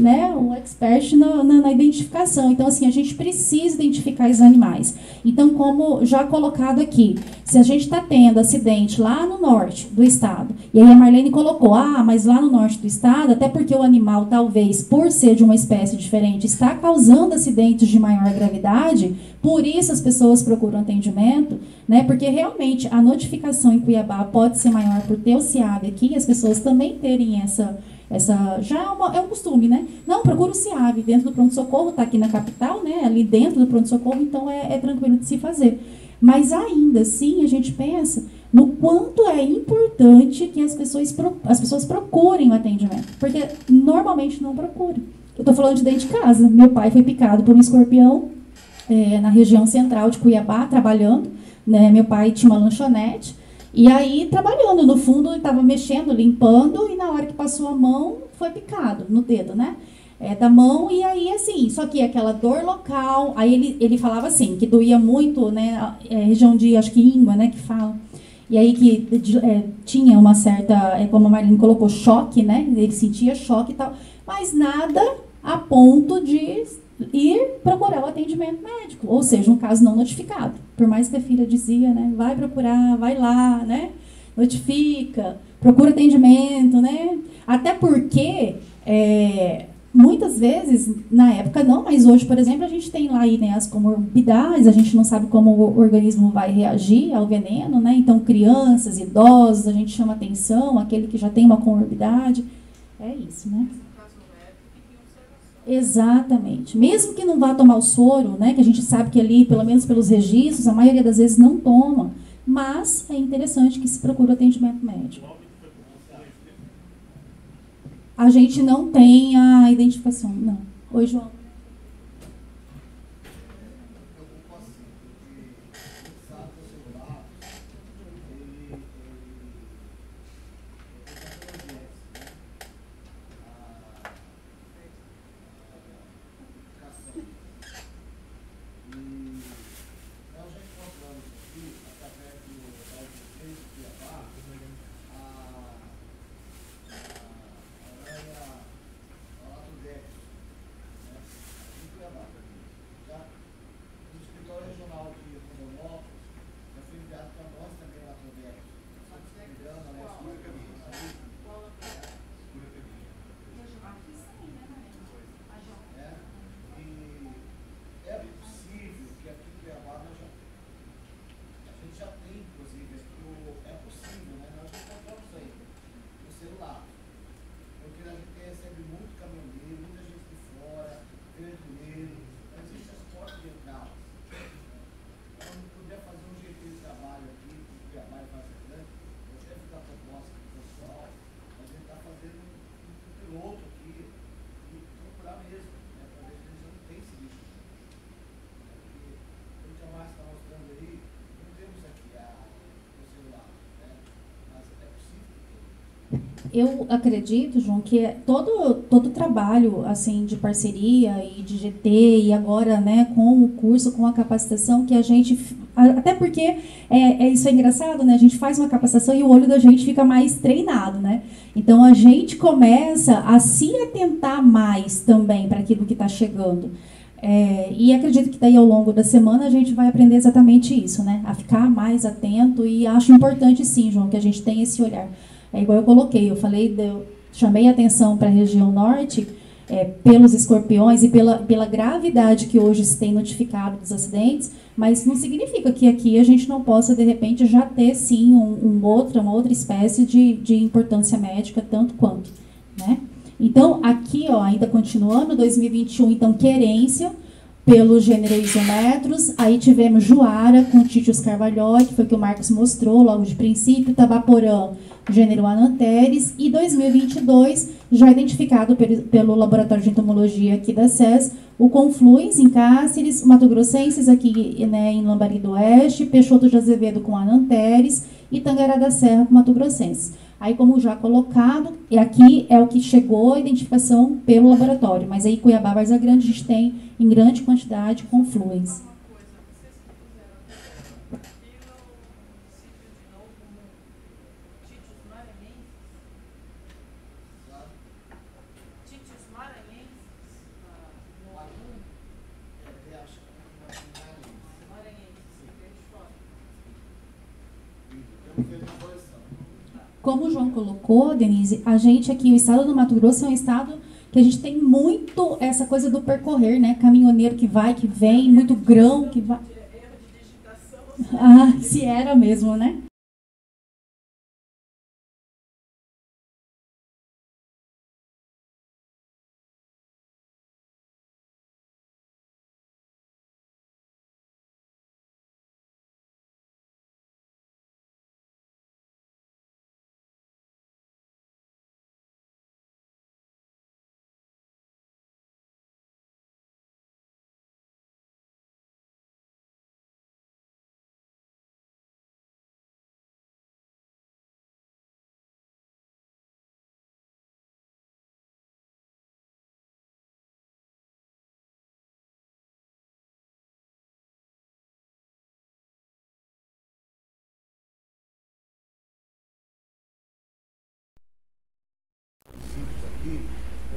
Speaker 1: né, o expert na identificação. Então, assim, a gente precisa identificar os animais. Então, como já colocado aqui, se a gente está tendo acidente lá no norte do estado, e aí a Marlene colocou, mas lá no norte do estado, até porque o animal, talvez, por ser de uma espécie diferente, está causando acidentes de maior gravidade, por isso as pessoas procuram atendimento, né, porque realmente a notificação em Cuiabá pode ser maior por ter o CIAB aqui, e as pessoas também terem essa já é um costume, né? Não, procura o CIAB dentro do pronto-socorro, está aqui na capital, né? Ali dentro do pronto-socorro, então é tranquilo de se fazer. Mas ainda assim, a gente pensa no quanto é importante que as pessoas procurem o atendimento, porque normalmente não procuram. Eu estou falando de dentro de casa. Meu pai foi picado por um escorpião na região central de Cuiabá, trabalhando, né? Meu pai tinha uma lanchonete. E aí, trabalhando, no fundo, ele estava mexendo, limpando, e na hora que passou a mão, foi picado no dedo, né? Da mão, e aí, assim, só que aquela dor local, aí ele falava assim, que doía muito, né? Região de, acho que íngua, né, que fala. E aí que tinha uma certa, como a Marlene colocou, choque, né? Ele sentia choque e tal, mas nada a ponto de ir procurar o atendimento médico, ou seja, um caso não notificado. Por mais que a filha dizia, né, vai procurar, vai lá, né, notifica, procura atendimento, né. Até porque, muitas vezes, na época não, mas hoje, por exemplo, a gente tem lá aí, né, as comorbidades, a gente não sabe como o organismo vai reagir ao veneno, né? Então, crianças, idosos, a gente chama atenção, aquele que já tem uma comorbidade. É isso, né? Exatamente. Mesmo que não vá tomar o soro, né, que a gente sabe que ali, pelo menos pelos registros, a maioria das vezes não toma, mas é interessante que se procure atendimento médico. A gente não tem a identificação, não. Oi, João. Eu acredito, João, que todo trabalho assim de parceria e de GT e agora, né, com o curso, com a capacitação que a gente, até porque isso é engraçado, né? A gente faz uma capacitação e o olho da gente fica mais treinado, né? Então a gente começa a se atentar mais também para aquilo que está chegando. E acredito que daí ao longo da semana a gente vai aprender exatamente isso, né? A ficar mais atento e acho importante sim, João, que a gente tenha esse olhar. É igual eu coloquei, eu chamei a atenção para a região norte pelos escorpiões e pela gravidade que hoje se tem notificado dos acidentes, mas não significa que aqui a gente não possa, de repente, já ter, sim, uma outra espécie de importância médica, tanto quanto, né? Então, aqui, ó, ainda continuando, 2021, então, querência pelo gênero isometros, aí tivemos Juara com Titius carvalhoi, que foi o que o Marcos mostrou logo de princípio, Tabaporã, gênero Ananteres, e 2022, já identificado pelo Laboratório de Entomologia aqui da SES, o Confluens, em Cáceres, Mato Grossenses, aqui, né, em Lambari do Oeste, Peixoto de Azevedo com Ananteres, e Tangará da Serra com Mato Grossenses. Aí, como já colocado, e aqui é o que chegou a identificação pelo laboratório, mas aí Cuiabá, Várzea Grande, a gente tem em grande quantidade Confluens. Como o João colocou, Denise, a gente aqui, o estado do Mato Grosso é um estado que a gente tem muito essa coisa do percorrer, né? Caminhoneiro que vai, que vem, muito grão que vai. Ah, se era mesmo, né?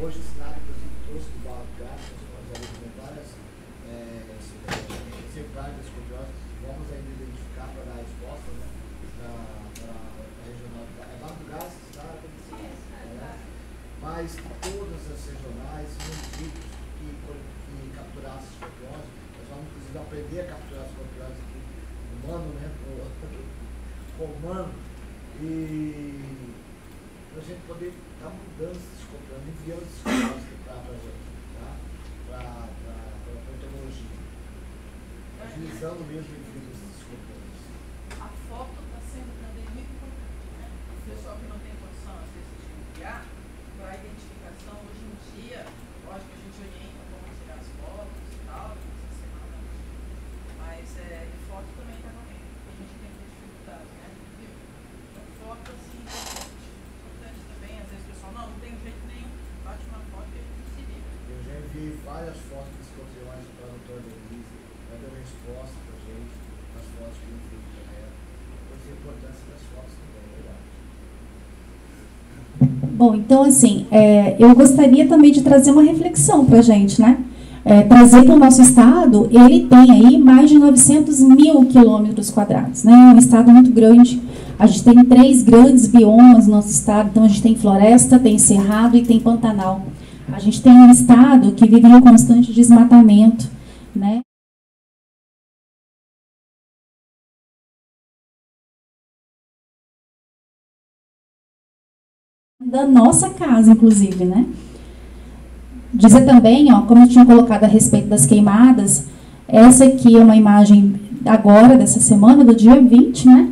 Speaker 2: Hoje, esse cenário, inclusive, trouxe do Barro do Gás, nós vamos várias exemplares das escorpiões, vamos ainda identificar para dar resposta, né, para a regional do Barro. É Barro do Gás, esse cenário?
Speaker 7: mas todas as regionais, municípios que capturassem escorpiões, nós vamos inclusive aprender a capturar escorpiões aqui, humano, né, comando, e para a gente poder estar mudando esses escorpiões, enviando esses escorpiões para a gente, tá? Para a entomologia, agilizando mesmo o envio desses escorpiões.
Speaker 6: A foto está sendo também muito importante, né? O pessoal que não tem condição, às vezes, de enviar, para a identificação, hoje em dia, lógico que a gente orienta como tirar as fotos e tal, essa semana, mas foto também está correndo, porque a gente tem dificuldade, né? Viu? Então, foto, assim, importante também, às vezes o pessoal, não tem jeito nenhum, bate uma foto e a gente se liga.
Speaker 7: Eu já enviei várias fotos dos escorpiões para a doutora Denise, ela deu uma resposta para a gente, as fotos que eu enviei para ela. Pois a importância das fotos também, é verdade.
Speaker 1: Bom, então assim, eu gostaria também de trazer uma reflexão para a gente, né? Trazer para o nosso estado, ele tem aí mais de 900 mil quilômetros quadrados, né? É um estado muito grande. A gente tem 3 grandes biomas no nosso estado, então a gente tem floresta, tem cerrado e tem pantanal. A gente tem um estado que vive em constante desmatamento, né? Da nossa casa, inclusive, né? Dizer também, ó, como eu tinha colocado a respeito das queimadas, essa aqui é uma imagem agora, dessa semana, do dia 20, né?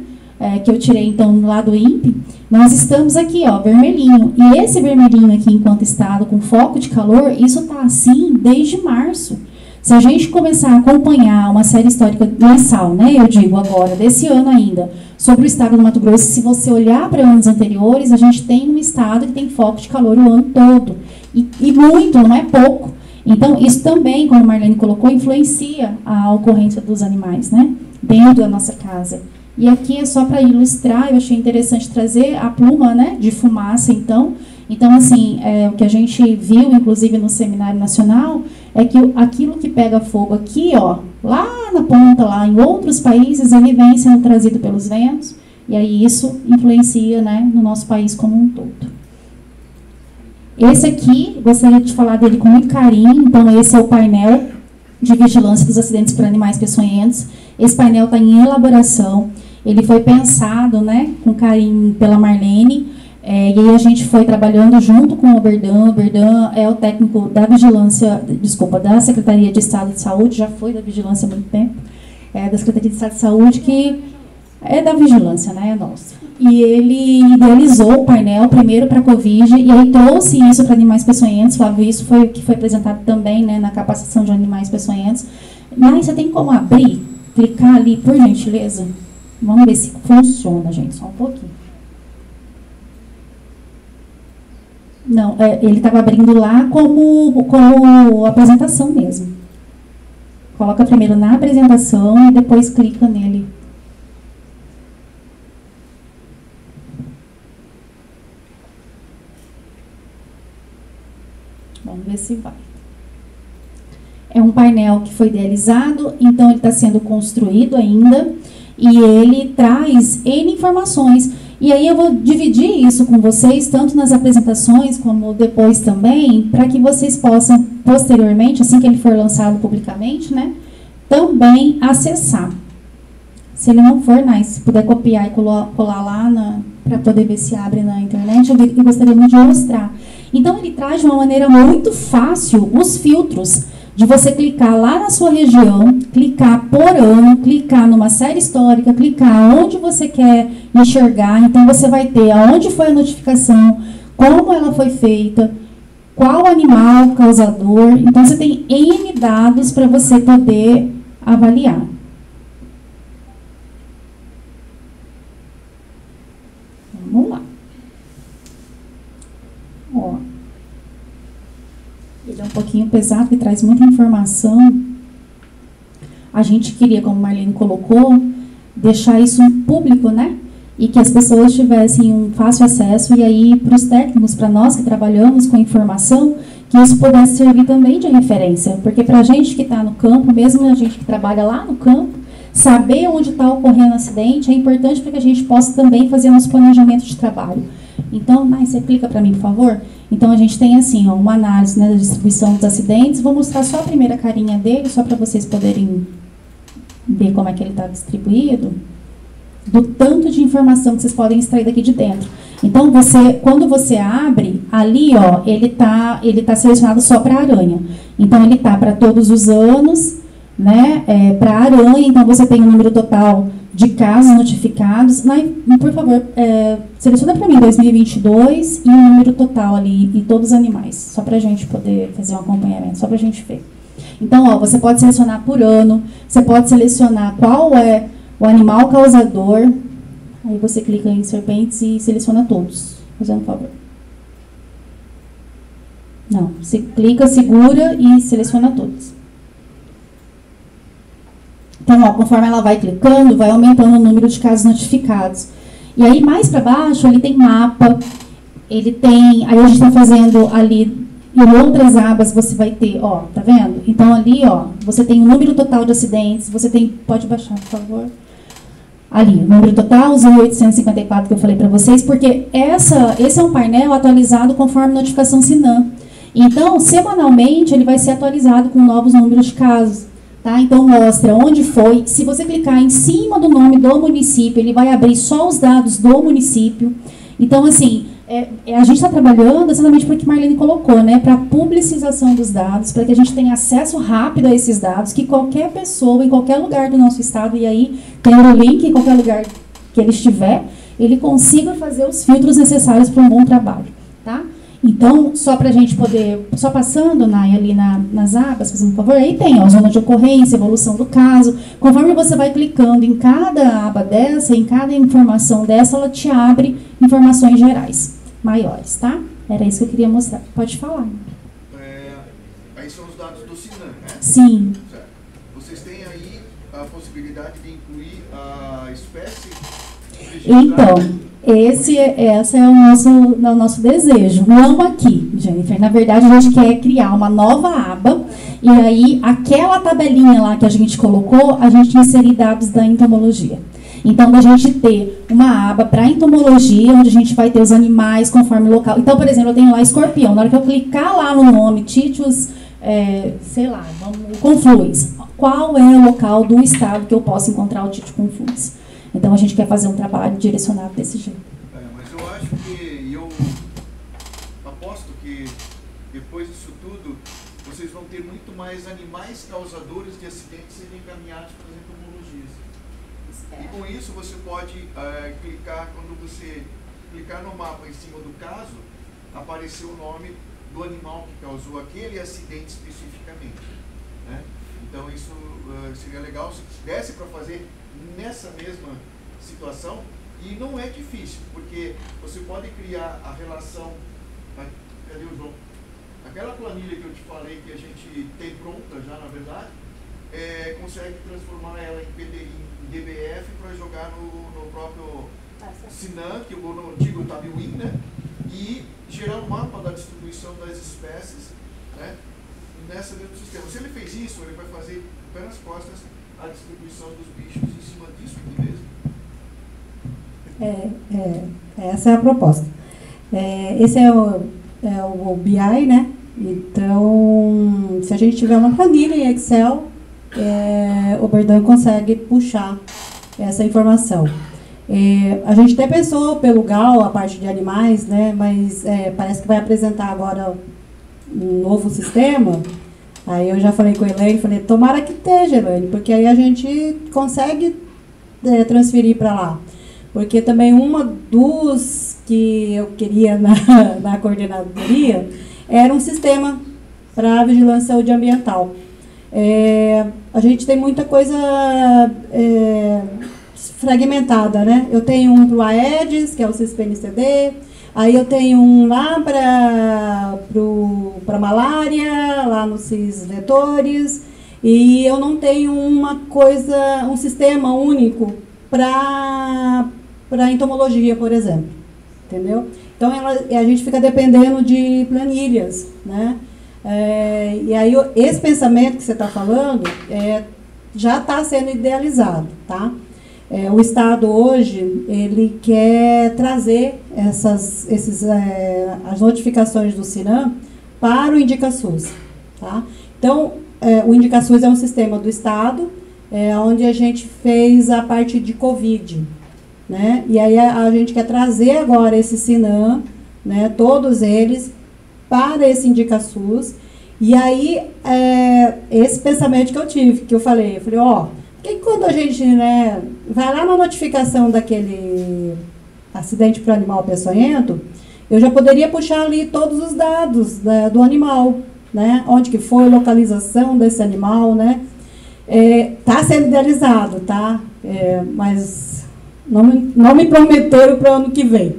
Speaker 1: Que eu tirei, então, lá do INPE. Nós estamos aqui, ó, vermelhinho. E esse vermelhinho aqui, enquanto estado com foco de calor, isso está assim desde março. Se a gente começar a acompanhar uma série histórica mensal, né, eu digo agora, desse ano ainda, sobre o estado do Mato Grosso, se você olhar para anos anteriores, a gente tem um estado que tem foco de calor o ano todo. E muito, não é pouco. Então, isso também, como a Marlene colocou, influencia a ocorrência dos animais, né, dentro da nossa casa. E aqui é só para ilustrar, eu achei interessante trazer a pluma, né, de fumaça, então. Então, assim, o que a gente viu, inclusive, no Seminário Nacional, é que aquilo que pega fogo aqui, ó, lá na ponta, lá em outros países, ele vem sendo trazido pelos ventos, e aí isso influencia, né, no nosso país como um todo. Esse aqui, gostaria de falar dele com muito carinho, então esse é o painel de vigilância dos acidentes por animais peçonhentos. Esse painel está em elaboração, ele foi pensado, né, com carinho pela Marlene, e aí a gente foi trabalhando junto com o Berdan. O Berdan é o técnico da vigilância, da Secretaria de Estado de Saúde, já foi da vigilância há muito tempo, da Secretaria de Estado de Saúde, que é da vigilância, né, é nossa. E ele idealizou o painel primeiro para a Covid, e aí trouxe isso para animais peçonhentos. Flávio, isso foi o que foi apresentado também, né, na capacitação de animais peçonhentos. Mas você tem como abrir, clicar ali, por gentileza? Vamos ver se funciona, gente, só um pouquinho. Não, ele estava abrindo lá como apresentação mesmo. Coloca primeiro na apresentação e depois clica nele. Vamos ver se vai. É um painel que foi idealizado, então ele está sendo construído ainda, e ele traz N informações. E aí eu vou dividir isso com vocês, tanto nas apresentações como depois também, para que vocês possam, posteriormente, assim que ele for lançado publicamente, né, também acessar. Se ele não for, se puder copiar e colar lá para poder ver se abre na internet, eu gostaria muito de mostrar. Então, ele traz de uma maneira muito fácil os filtros, de você clicar lá na sua região, clicar por ano, clicar numa série histórica, clicar onde você quer enxergar. Então, você vai ter aonde foi a notificação, como ela foi feita, qual animal causador. Então, você tem N dados para você poder avaliar. Vamos lá. Ó. Ele é um pouquinho pesado, que traz muita informação. A gente queria, como Marlene colocou, deixar isso público, né? E que as pessoas tivessem um fácil acesso, e aí para os técnicos, para nós que trabalhamos com informação, que isso pudesse servir também de referência. Porque para a gente que está no campo, mesmo a gente que trabalha lá no campo, saber onde está ocorrendo o acidente é importante para que a gente possa também fazer nosso planejamento de trabalho. Então, você clica para mim, por favor? Então, a gente tem assim, ó, uma análise, né, da distribuição dos acidentes. Vou mostrar só a primeira carinha dele, só para vocês poderem ver como é que ele está distribuído, do tanto de informação que vocês podem extrair daqui de dentro. Então, quando você abre, ali, ó, ele tá selecionado só para aranha. Então, ele tá para todos os anos, né, para aranha. Então, você tem o número total de casos notificados. Por favor, seleciona para mim 2022 e o número total ali e todos os animais, só para a gente poder fazer um acompanhamento, só para a gente ver. Então, ó, você pode selecionar por ano, você pode selecionar qual é o animal causador. Aí você clica em serpentes e seleciona todos. Fazendo um favor. Não, você clica, segura e seleciona todos. Então, ó, conforme ela vai clicando, vai aumentando o número de casos notificados. E aí, mais para baixo, ele tem mapa, ele tem... Aí a gente está fazendo ali, em outras abas você vai ter, ó, tá vendo? Então, ali, ó, você tem o número total de acidentes, você tem... Pode baixar, por favor. Ali, o número total, os 1.854 que eu falei para vocês, porque esse é um painel atualizado conforme notificação SINAM. Então, semanalmente, ele vai ser atualizado com novos números de casos. Tá? Então, mostra onde foi. Se você clicar em cima do nome do município, ele vai abrir só os dados do município. Então, assim, a gente está trabalhando exatamente porque Marlene colocou, né, para a publicização dos dados, para que a gente tenha acesso rápido a esses dados, que qualquer pessoa, em qualquer lugar do nosso estado, e aí, tendo o link em qualquer lugar que ele estiver, ele consiga fazer os filtros necessários para um bom trabalho. Tá? Então, só para a gente poder, só passando, Nay, ali nas abas, fazendo um favor, aí tem, ó, zona de ocorrência, evolução do caso. Conforme você vai clicando em cada aba dessa, em cada informação dessa, ela te abre informações gerais, maiores, tá? Era isso que eu queria mostrar. Pode falar.
Speaker 2: Aí são os dados do SINAM, né?
Speaker 1: Sim.
Speaker 2: Certo. Vocês têm aí a possibilidade de incluir a espécie registrada?
Speaker 1: Então... Esse é o nosso desejo. Não aqui, Jennifer. Na verdade, a gente quer criar uma nova aba e aí aquela tabelinha lá que a gente colocou, a gente inserir dados da entomologia. Então, da gente ter uma aba para entomologia, onde a gente vai ter os animais conforme o local. Então, por exemplo, eu tenho lá escorpião. Na hora que eu clicar lá no nome, Titius, sei lá, confluens. Qual é o local do estado que eu posso encontrar o Titius confluens? Então, a gente quer fazer um trabalho direcionado desse jeito.
Speaker 2: Mas eu acho que, eu aposto que depois disso tudo, vocês vão ter muito mais animais causadores de acidentes serem encaminhados para as entomologias. E com isso, você pode clicar, quando você clicar no mapa em cima do caso, aparecer o nome do animal que causou aquele acidente especificamente. Né? Então, isso seria legal se desse para fazer nessa mesma situação, e não é difícil, porque você pode criar a relação. Cadê o João? Aquela planilha que eu te falei que a gente tem pronta já, na verdade, consegue transformar ela em DBF para jogar no próprio SINAM, que eu não digo Tabiwin, né? E gerar um mapa da distribuição das espécies, né? Nessa mesmo sistema. Se ele fez isso, ele vai fazer pé nas costas a distribuição dos bichos em cima disso aqui mesmo.
Speaker 4: Essa é a proposta. Esse é o BI, né? Então, se a gente tiver uma planilha em Excel, o Berdan consegue puxar essa informação. A gente até pensou pelo GAL, a parte de animais, né? Mas parece que vai apresentar agora um novo sistema. Aí eu já falei com a Elaine, falei, tomara que esteja, Elaine, porque aí a gente consegue transferir para lá. Porque também uma dos que eu queria na coordenadoria era um sistema para vigilância saúde ambiental. A gente tem muita coisa fragmentada, né? Eu tenho um para o Aedes, que é o CISPNCD, aí eu tenho um lá para malária, lá no CIS vetores, e eu não tenho um sistema único para entomologia, por exemplo, entendeu? Então, a gente fica dependendo de planilhas, né? E aí, esse pensamento que você está falando já está sendo idealizado, tá? O Estado hoje, ele quer trazer as notificações do SINAM para o IndicaSUS. Tá? Então, o IndicaSUS é um sistema do Estado, onde a gente fez a parte de Covid. Né? E aí a gente quer trazer agora esse SINAM, né, todos eles, para esse IndicaSUS. E aí, esse pensamento que eu tive, que eu falei, ó, por que quando a gente, né, vai lá na notificação daquele acidente para o animal peçonhento, eu já poderia puxar ali todos os dados do animal, né, onde que foi a localização desse animal, né, tá sendo idealizado, tá, mas não me prometeram para o ano que vem,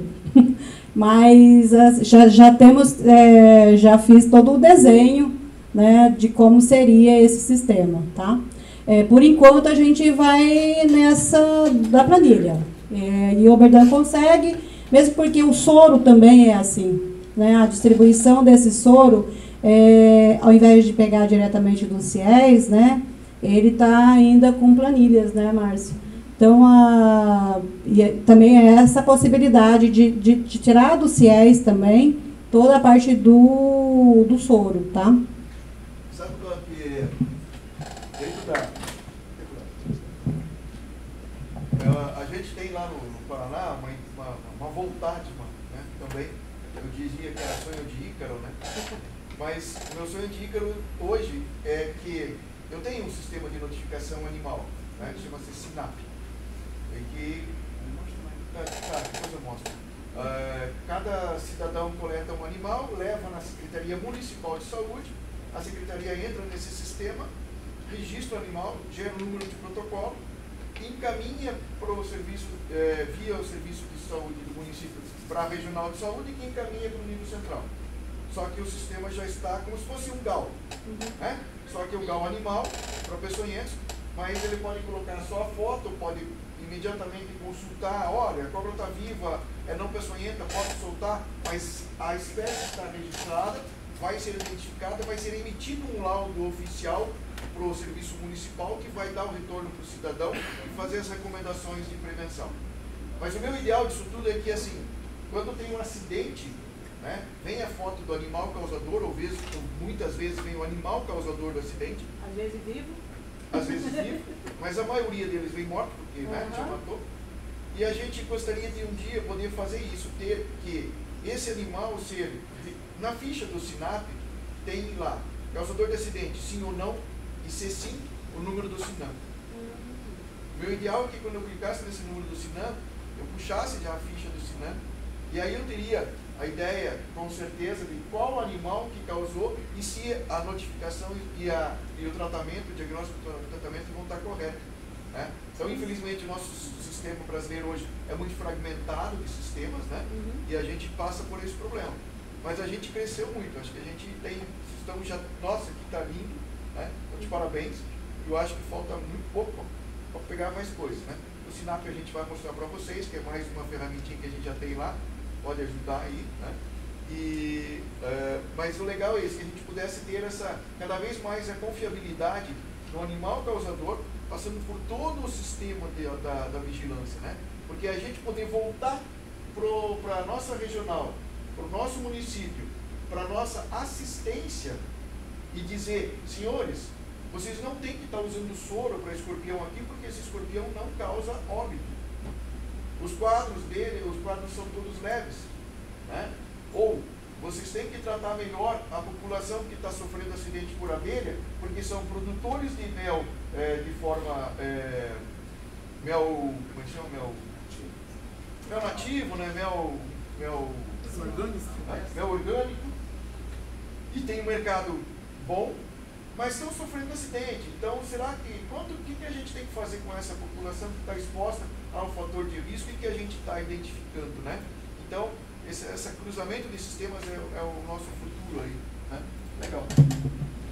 Speaker 4: mas já temos, já fiz todo o desenho, né, de como seria esse sistema, tá? Por enquanto a gente vai nessa da planilha, e o Oberdan consegue, mesmo porque o soro também é assim, né? A distribuição desse soro, ao invés de pegar diretamente dos CIES, né, ele está ainda com planilhas, né, Márcio? Então, também é essa possibilidade de tirar do CIES também toda a parte do soro, tá?
Speaker 2: Sabe que dentro a gente tem lá no Paraná uma vontade, né, também. Eu dizia que era sonho de Ícaro, né? Mas o meu sonho de Ícaro hoje é que eu tenho um sistema de notificação animal, né, que chama-se SINAP. Depois eu mostro. Cada cidadão coleta um animal, leva na Secretaria Municipal de Saúde, a Secretaria entra nesse sistema, registra o animal, gera um número de protocolo, encaminha para o serviço, via o serviço de saúde do município para a regional de saúde, que encaminha para o nível central. Só que o sistema já está como se fosse um GAL, né? Só que o GAL animal, para peçonhentos, mas ele pode colocar só a foto, pode imediatamente consultar, olha, a cobra está viva, é não peçonhenta, pode soltar, mas a espécie está registrada, vai ser identificada, vai ser emitido um laudo oficial para o serviço municipal que vai dar o retorno para o cidadão e fazer as recomendações de prevenção. Mas o meu ideal disso tudo é que, assim, quando tem um acidente, né, vem a foto do animal causador, ou muitas vezes vem o animal causador do acidente.
Speaker 6: Às vezes vivo.
Speaker 2: Às vezes vivo, mas a maioria deles vem morto, porque né, já matou. E a gente gostaria de um dia poder fazer isso, ter que esse animal ser, na ficha do SINAP, tem lá, causador de acidente, sim ou não, e se sim, o número do SINAM. Meu ideal é que quando eu clicasse nesse número do SINAM, eu puxasse já a ficha do SINAM, e aí eu teria a ideia, com certeza, de qual animal que causou e se a notificação e o tratamento, o diagnóstico e o tratamento vão estar corretos. Né? Então, infelizmente, o nosso sistema brasileiro hoje é muito fragmentado de sistemas, né? E a gente passa por esse problema. Mas a gente cresceu muito, acho que a gente estamos já, nossa, que está lindo, né? Então, de parabéns. Eu acho que falta muito pouco para pegar mais coisas, né? O SINAP a gente vai mostrar para vocês, que é mais uma ferramentinha que a gente já tem lá, pode ajudar aí, né? Mas o legal é isso, que a gente pudesse ter cada vez mais a confiabilidade do animal causador, passando por todo o sistema da vigilância, né? Porque a gente poder voltar para a nossa regional, para o nosso município, para a nossa assistência e dizer, senhores, vocês não têm que estar usando soro para escorpião aqui, porque esse escorpião não causa óbito. Os quadros são todos leves, né? Ou vocês têm que tratar melhor a população que está sofrendo acidente por abelha, porque são produtores de mel de forma mel, como é que chama? Mel nativo, né? Mel orgânico, e tem um mercado bom, mas estão sofrendo acidente. Então, será que o que a gente tem que fazer com essa população que está exposta a um fator de risco e que a gente está identificando, né? Então, esse cruzamento de sistemas é o nosso futuro aí, né? Legal.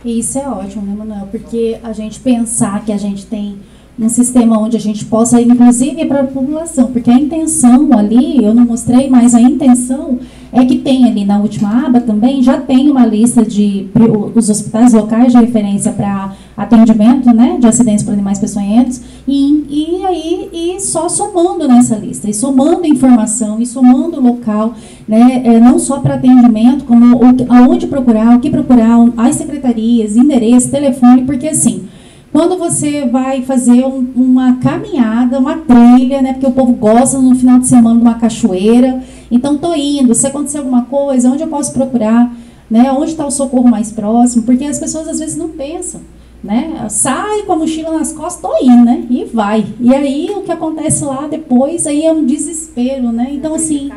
Speaker 1: E isso é ótimo, né, Manuel? Porque a gente pensar que a gente tem um sistema onde a gente possa, inclusive, para a população, porque a intenção ali, eu não mostrei, mas a intenção é que tem ali na última aba também, já tem uma lista de os hospitais locais de referência para atendimento, né, de acidentes por animais peçonhentos, e só somando nessa lista, e somando informação, e somando local, né, não só para atendimento, como aonde procurar, o que procurar, as secretarias, endereço, telefone, porque assim, quando você vai fazer uma caminhada, uma trilha, né, porque o povo gosta no final de semana de uma cachoeira, então estou indo, se acontecer alguma coisa, onde eu posso procurar, né, onde está o socorro mais próximo, porque as pessoas às vezes não pensam, né, sai com a mochila nas costas, estou indo, né, e vai, e aí o que acontece lá depois, aí é um desespero, né, então assim,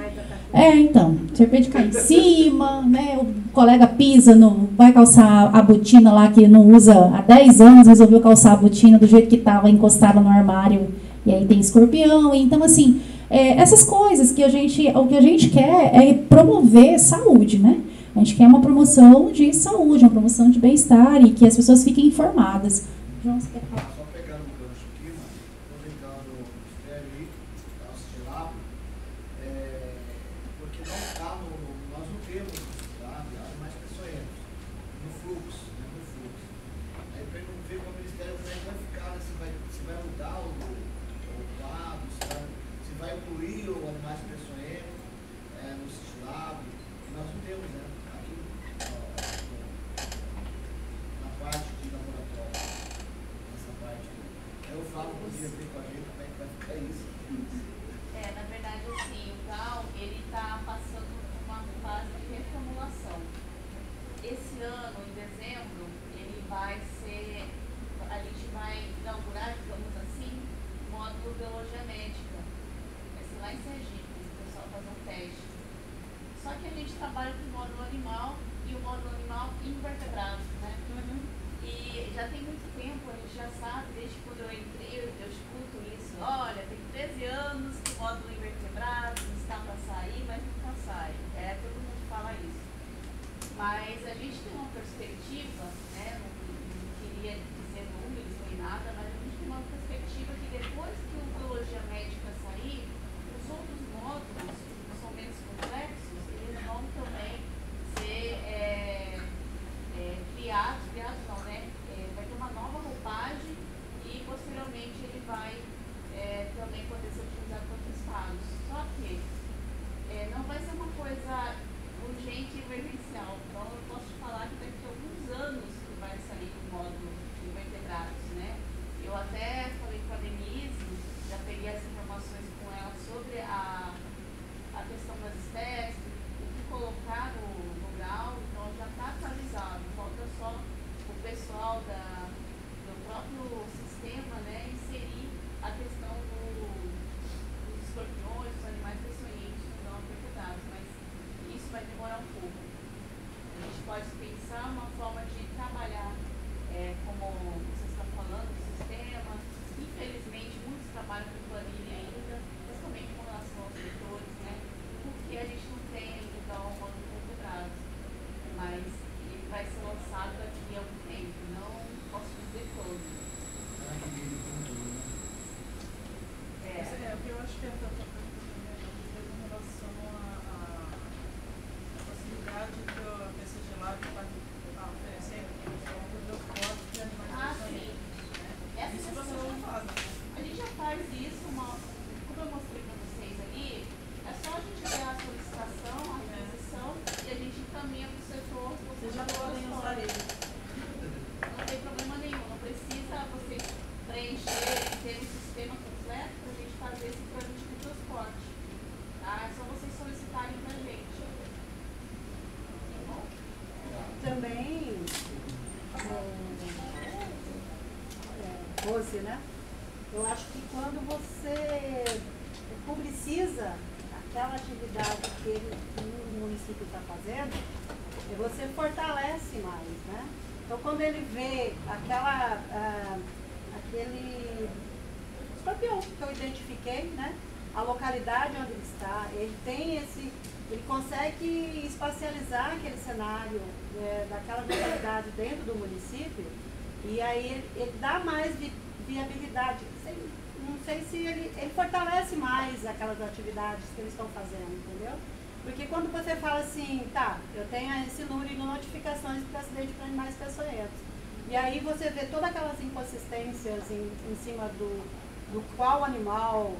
Speaker 1: serpente cai em cima, né, o colega pisa, vai calçar a botina lá que não usa há 10 anos, resolveu calçar a botina do jeito que estava encostada no armário, e aí tem escorpião, então assim, essas coisas que o que a gente quer é promover saúde, né? A gente quer uma promoção de saúde, uma promoção de bem-estar e que as pessoas fiquem informadas. João, você quer falar?
Speaker 7: Só pegando o gancho aqui, mas aproveitando o mistério aí, o Citilab, porque não está nós não temos animais peçonhentos no fluxo, né, no fluxo. Aí ver como o Ministério como é que vai ficar, né, se vai mudar o quadro, se vai incluir o animais peçonhentos no Citilab, nós não temos, né, aqui na parte de laboratório, nessa parte. Eu falo que podia ver com a gente como é que vai ficar isso.
Speaker 8: Na verdade, assim, o CAL, ele está passando por uma fase de reformulação. Esse ano, em dezembro, ele vai ser, a gente vai inaugurar, digamos assim, o módulo Biologia Médica. Vai ser lá em Sergipe, o pessoal fazer um teste. Só que a gente trabalha com o módulo animal e o módulo animal invertebrado, né? E já tem muito tempo, a gente já sabe, desde quando eu entrei, eu escuto isso, olha, tem 13 anos que o módulo invertebrado está para sair, mas nunca sai. Todo mundo fala isso. Mas a gente tem uma perspectiva, né, não queria dizer números nem nada, mas a gente tem uma perspectiva que depois que o Biologia Médica sair, os outros módulos, que são menos complexos, eles vão também ser criados não, né? Vai ter uma nova roupagem e posteriormente ele vai também poder ser utilizado por outros estados. Só que não vai ser uma coisa urgente e emergencial. Então eu posso te falar que daqui a alguns anos que vai sair o módulo de invertebrados, né? Eu até falei com a Denise, já peguei as informações com ela sobre a questão das espécies, o que colocar no grau, então já está atualizado, falta só o pessoal do próprio sistema, né, inserir a questão dos escorpiões, dos animais peçonhentos no grau invertebrados, mas isso vai demorar um pouco. A gente pode pensar uma forma de trabalhar, como você está falando, o sistema. Infelizmente, muitos trabalham com planilha ainda, principalmente com relação aos setores, né? Porque a gente não tem ainda o módulo invertebrado. Mas ele vai ser lançado daqui a algum tempo, não posso dizer quando.
Speaker 6: O que eu acho que é em relação à facilidade que a PCG Lab está oferecendo para os corpos de animais peçonhentos.
Speaker 8: Essa
Speaker 6: Isso
Speaker 8: questão
Speaker 6: você não faz, né?
Speaker 8: a gente já faz isso, como eu mostrei para vocês ali, é só a gente ver a solicitação, a requisição e a gente encaminha para o setor.
Speaker 6: Vocês já podem usar ele.
Speaker 8: Não tem problema nenhum, não precisa vocês preencher, ter um sistema completo para a gente fazer esse trâmite de transporte. Tá? É só vocês solicitarem para a gente. Tá bom?
Speaker 4: Também, Rose, né? Eu acho que quando você publiciza aquela atividade que o município está fazendo, você fortalece mais, né? Então, quando ele vê aquele escorpião que eu identifiquei, né? A localidade onde ele está, ele consegue espacializar aquele cenário daquela localidade dentro do município, e aí ele dá mais viabilidade. Não sei se ele fortalece mais aquelas atividades que eles estão fazendo, entendeu? Porque quando você fala assim, tá, eu tenho esse número de notificações para acidente para animais peçonhentos, E aí você vê todas aquelas inconsistências em cima do qual animal,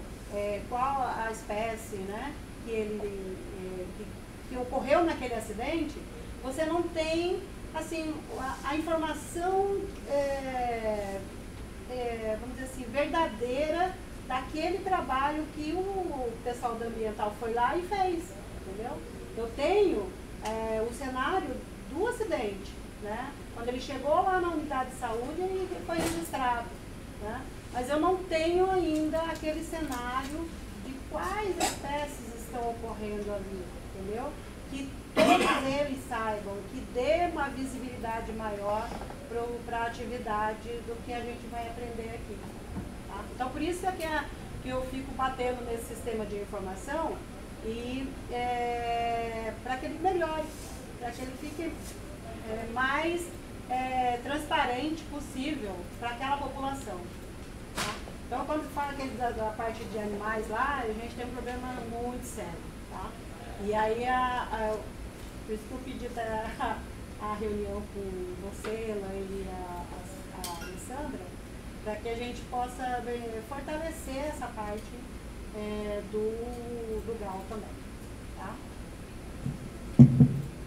Speaker 4: qual a espécie, né, que ocorreu naquele acidente. Você não tem, assim, a informação, vamos dizer assim, verdadeira daquele trabalho que o pessoal do ambiental foi lá e fez, entendeu? Eu tenho o cenário do acidente, né? Quando ele chegou lá na unidade de saúde, ele foi registrado, né? Mas eu não tenho ainda aquele cenário de quais espécies estão ocorrendo ali, entendeu? Que todos eles saibam, que dê uma visibilidade maior para a atividade do que a gente vai aprender aqui. Tá? Então, por isso é que eu fico batendo nesse sistema de informação e para que ele melhore, para que ele fique mais transparente possível para aquela população. Tá? Então, quando fala da parte de animais lá, a gente tem um problema muito sério. Tá? E aí, por isso que eu pedi a reunião com você, Laine e a Alessandra, para que a gente possa fortalecer essa parte do grau também. Tá?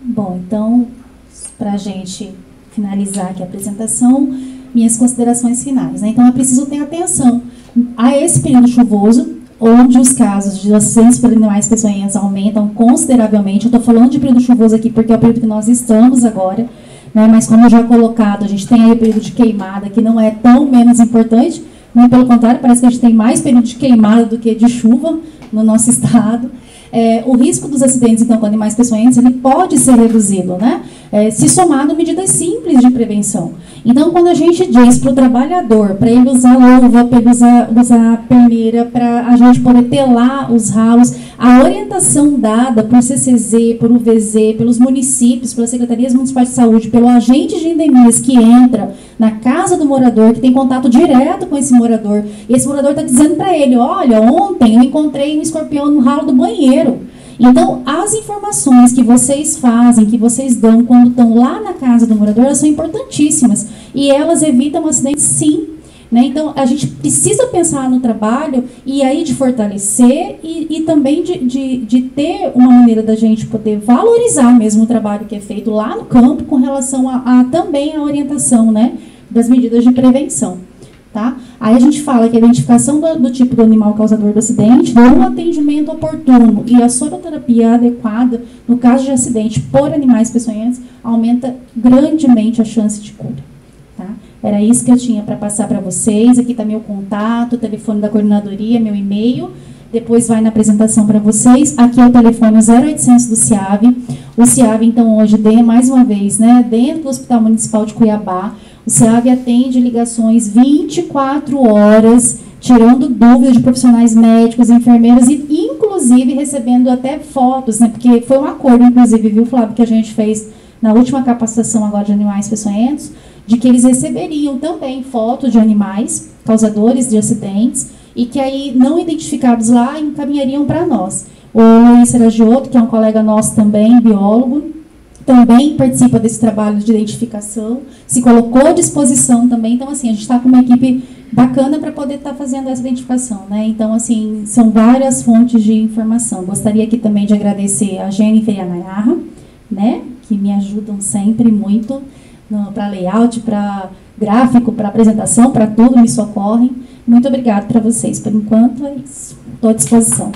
Speaker 1: Bom, então, para a gente finalizar aqui a apresentação, minhas considerações finais, né? Então, é preciso ter atenção a esse período chuvoso, onde os casos de acidentes por animais peçonhentos aumentam consideravelmente. Eu estou falando de período chuvoso aqui porque é o período que nós estamos agora, né? Mas como já colocado, a gente tem aí o período de queimada, que não é tão menos importante, muito pelo contrário, parece que a gente tem mais período de queimada do que de chuva no nosso estado. O risco dos acidentes, então, com animais peçonhentos, ele pode ser reduzido, né? Se somado medidas simples de prevenção. Então, quando a gente diz para o trabalhador, para ele usar luva, para ele usar perneira, para a gente poder telar os ralos, a orientação dada por CCZ, por UVZ, pelos municípios, pelas secretarias municipais de saúde, pelo agente de endemias que entra na casa do morador, que tem contato direto com esse morador, e esse morador está dizendo para ele, olha, ontem eu encontrei um escorpião no ralo do banheiro. Então, as informações que vocês fazem, que vocês dão quando estão lá na casa do morador, elas são importantíssimas. E elas evitam acidentes, sim. Né? Então, a gente precisa pensar no trabalho e aí de fortalecer e também de ter uma maneira da gente poder valorizar mesmo o trabalho que é feito lá no campo com relação também à orientação, né, das medidas de prevenção. Tá? Aí a gente fala que a identificação do tipo do animal causador do acidente, o atendimento oportuno e a soroterapia adequada no caso de acidente por animais peçonhentos aumenta grandemente a chance de cura. Tá? Era isso que eu tinha para passar para vocês. Aqui está meu contato, o telefone da coordenadoria, meu e-mail. Depois vai na apresentação para vocês. Aqui é o telefone 0800 do CIAV. O CIAV, então, hoje, mais uma vez, né, dentro do Hospital Municipal de Cuiabá, o CIAV atende ligações 24 horas, tirando dúvidas de profissionais médicos, enfermeiros e, inclusive, recebendo até fotos, né? Porque foi um acordo, inclusive, viu, Flávio, que a gente fez na última capacitação agora de animais peçonhentos, de que eles receberiam também fotos de animais causadores de acidentes e que aí, não identificados lá, encaminhariam para nós. O Luiz Seragioto, que é um colega nosso também, biólogo, também participa desse trabalho de identificação, se colocou à disposição também. Então, assim, a gente está com uma equipe bacana para poder estar fazendo essa identificação, né? Então, assim, são várias fontes de informação. Gostaria aqui também de agradecer a Jennifer e a Nayara, né? Que me ajudam sempre muito para layout, para gráfico, para apresentação, para tudo, me socorrem. Muito obrigada para vocês. Por enquanto, é isso. Estou à disposição.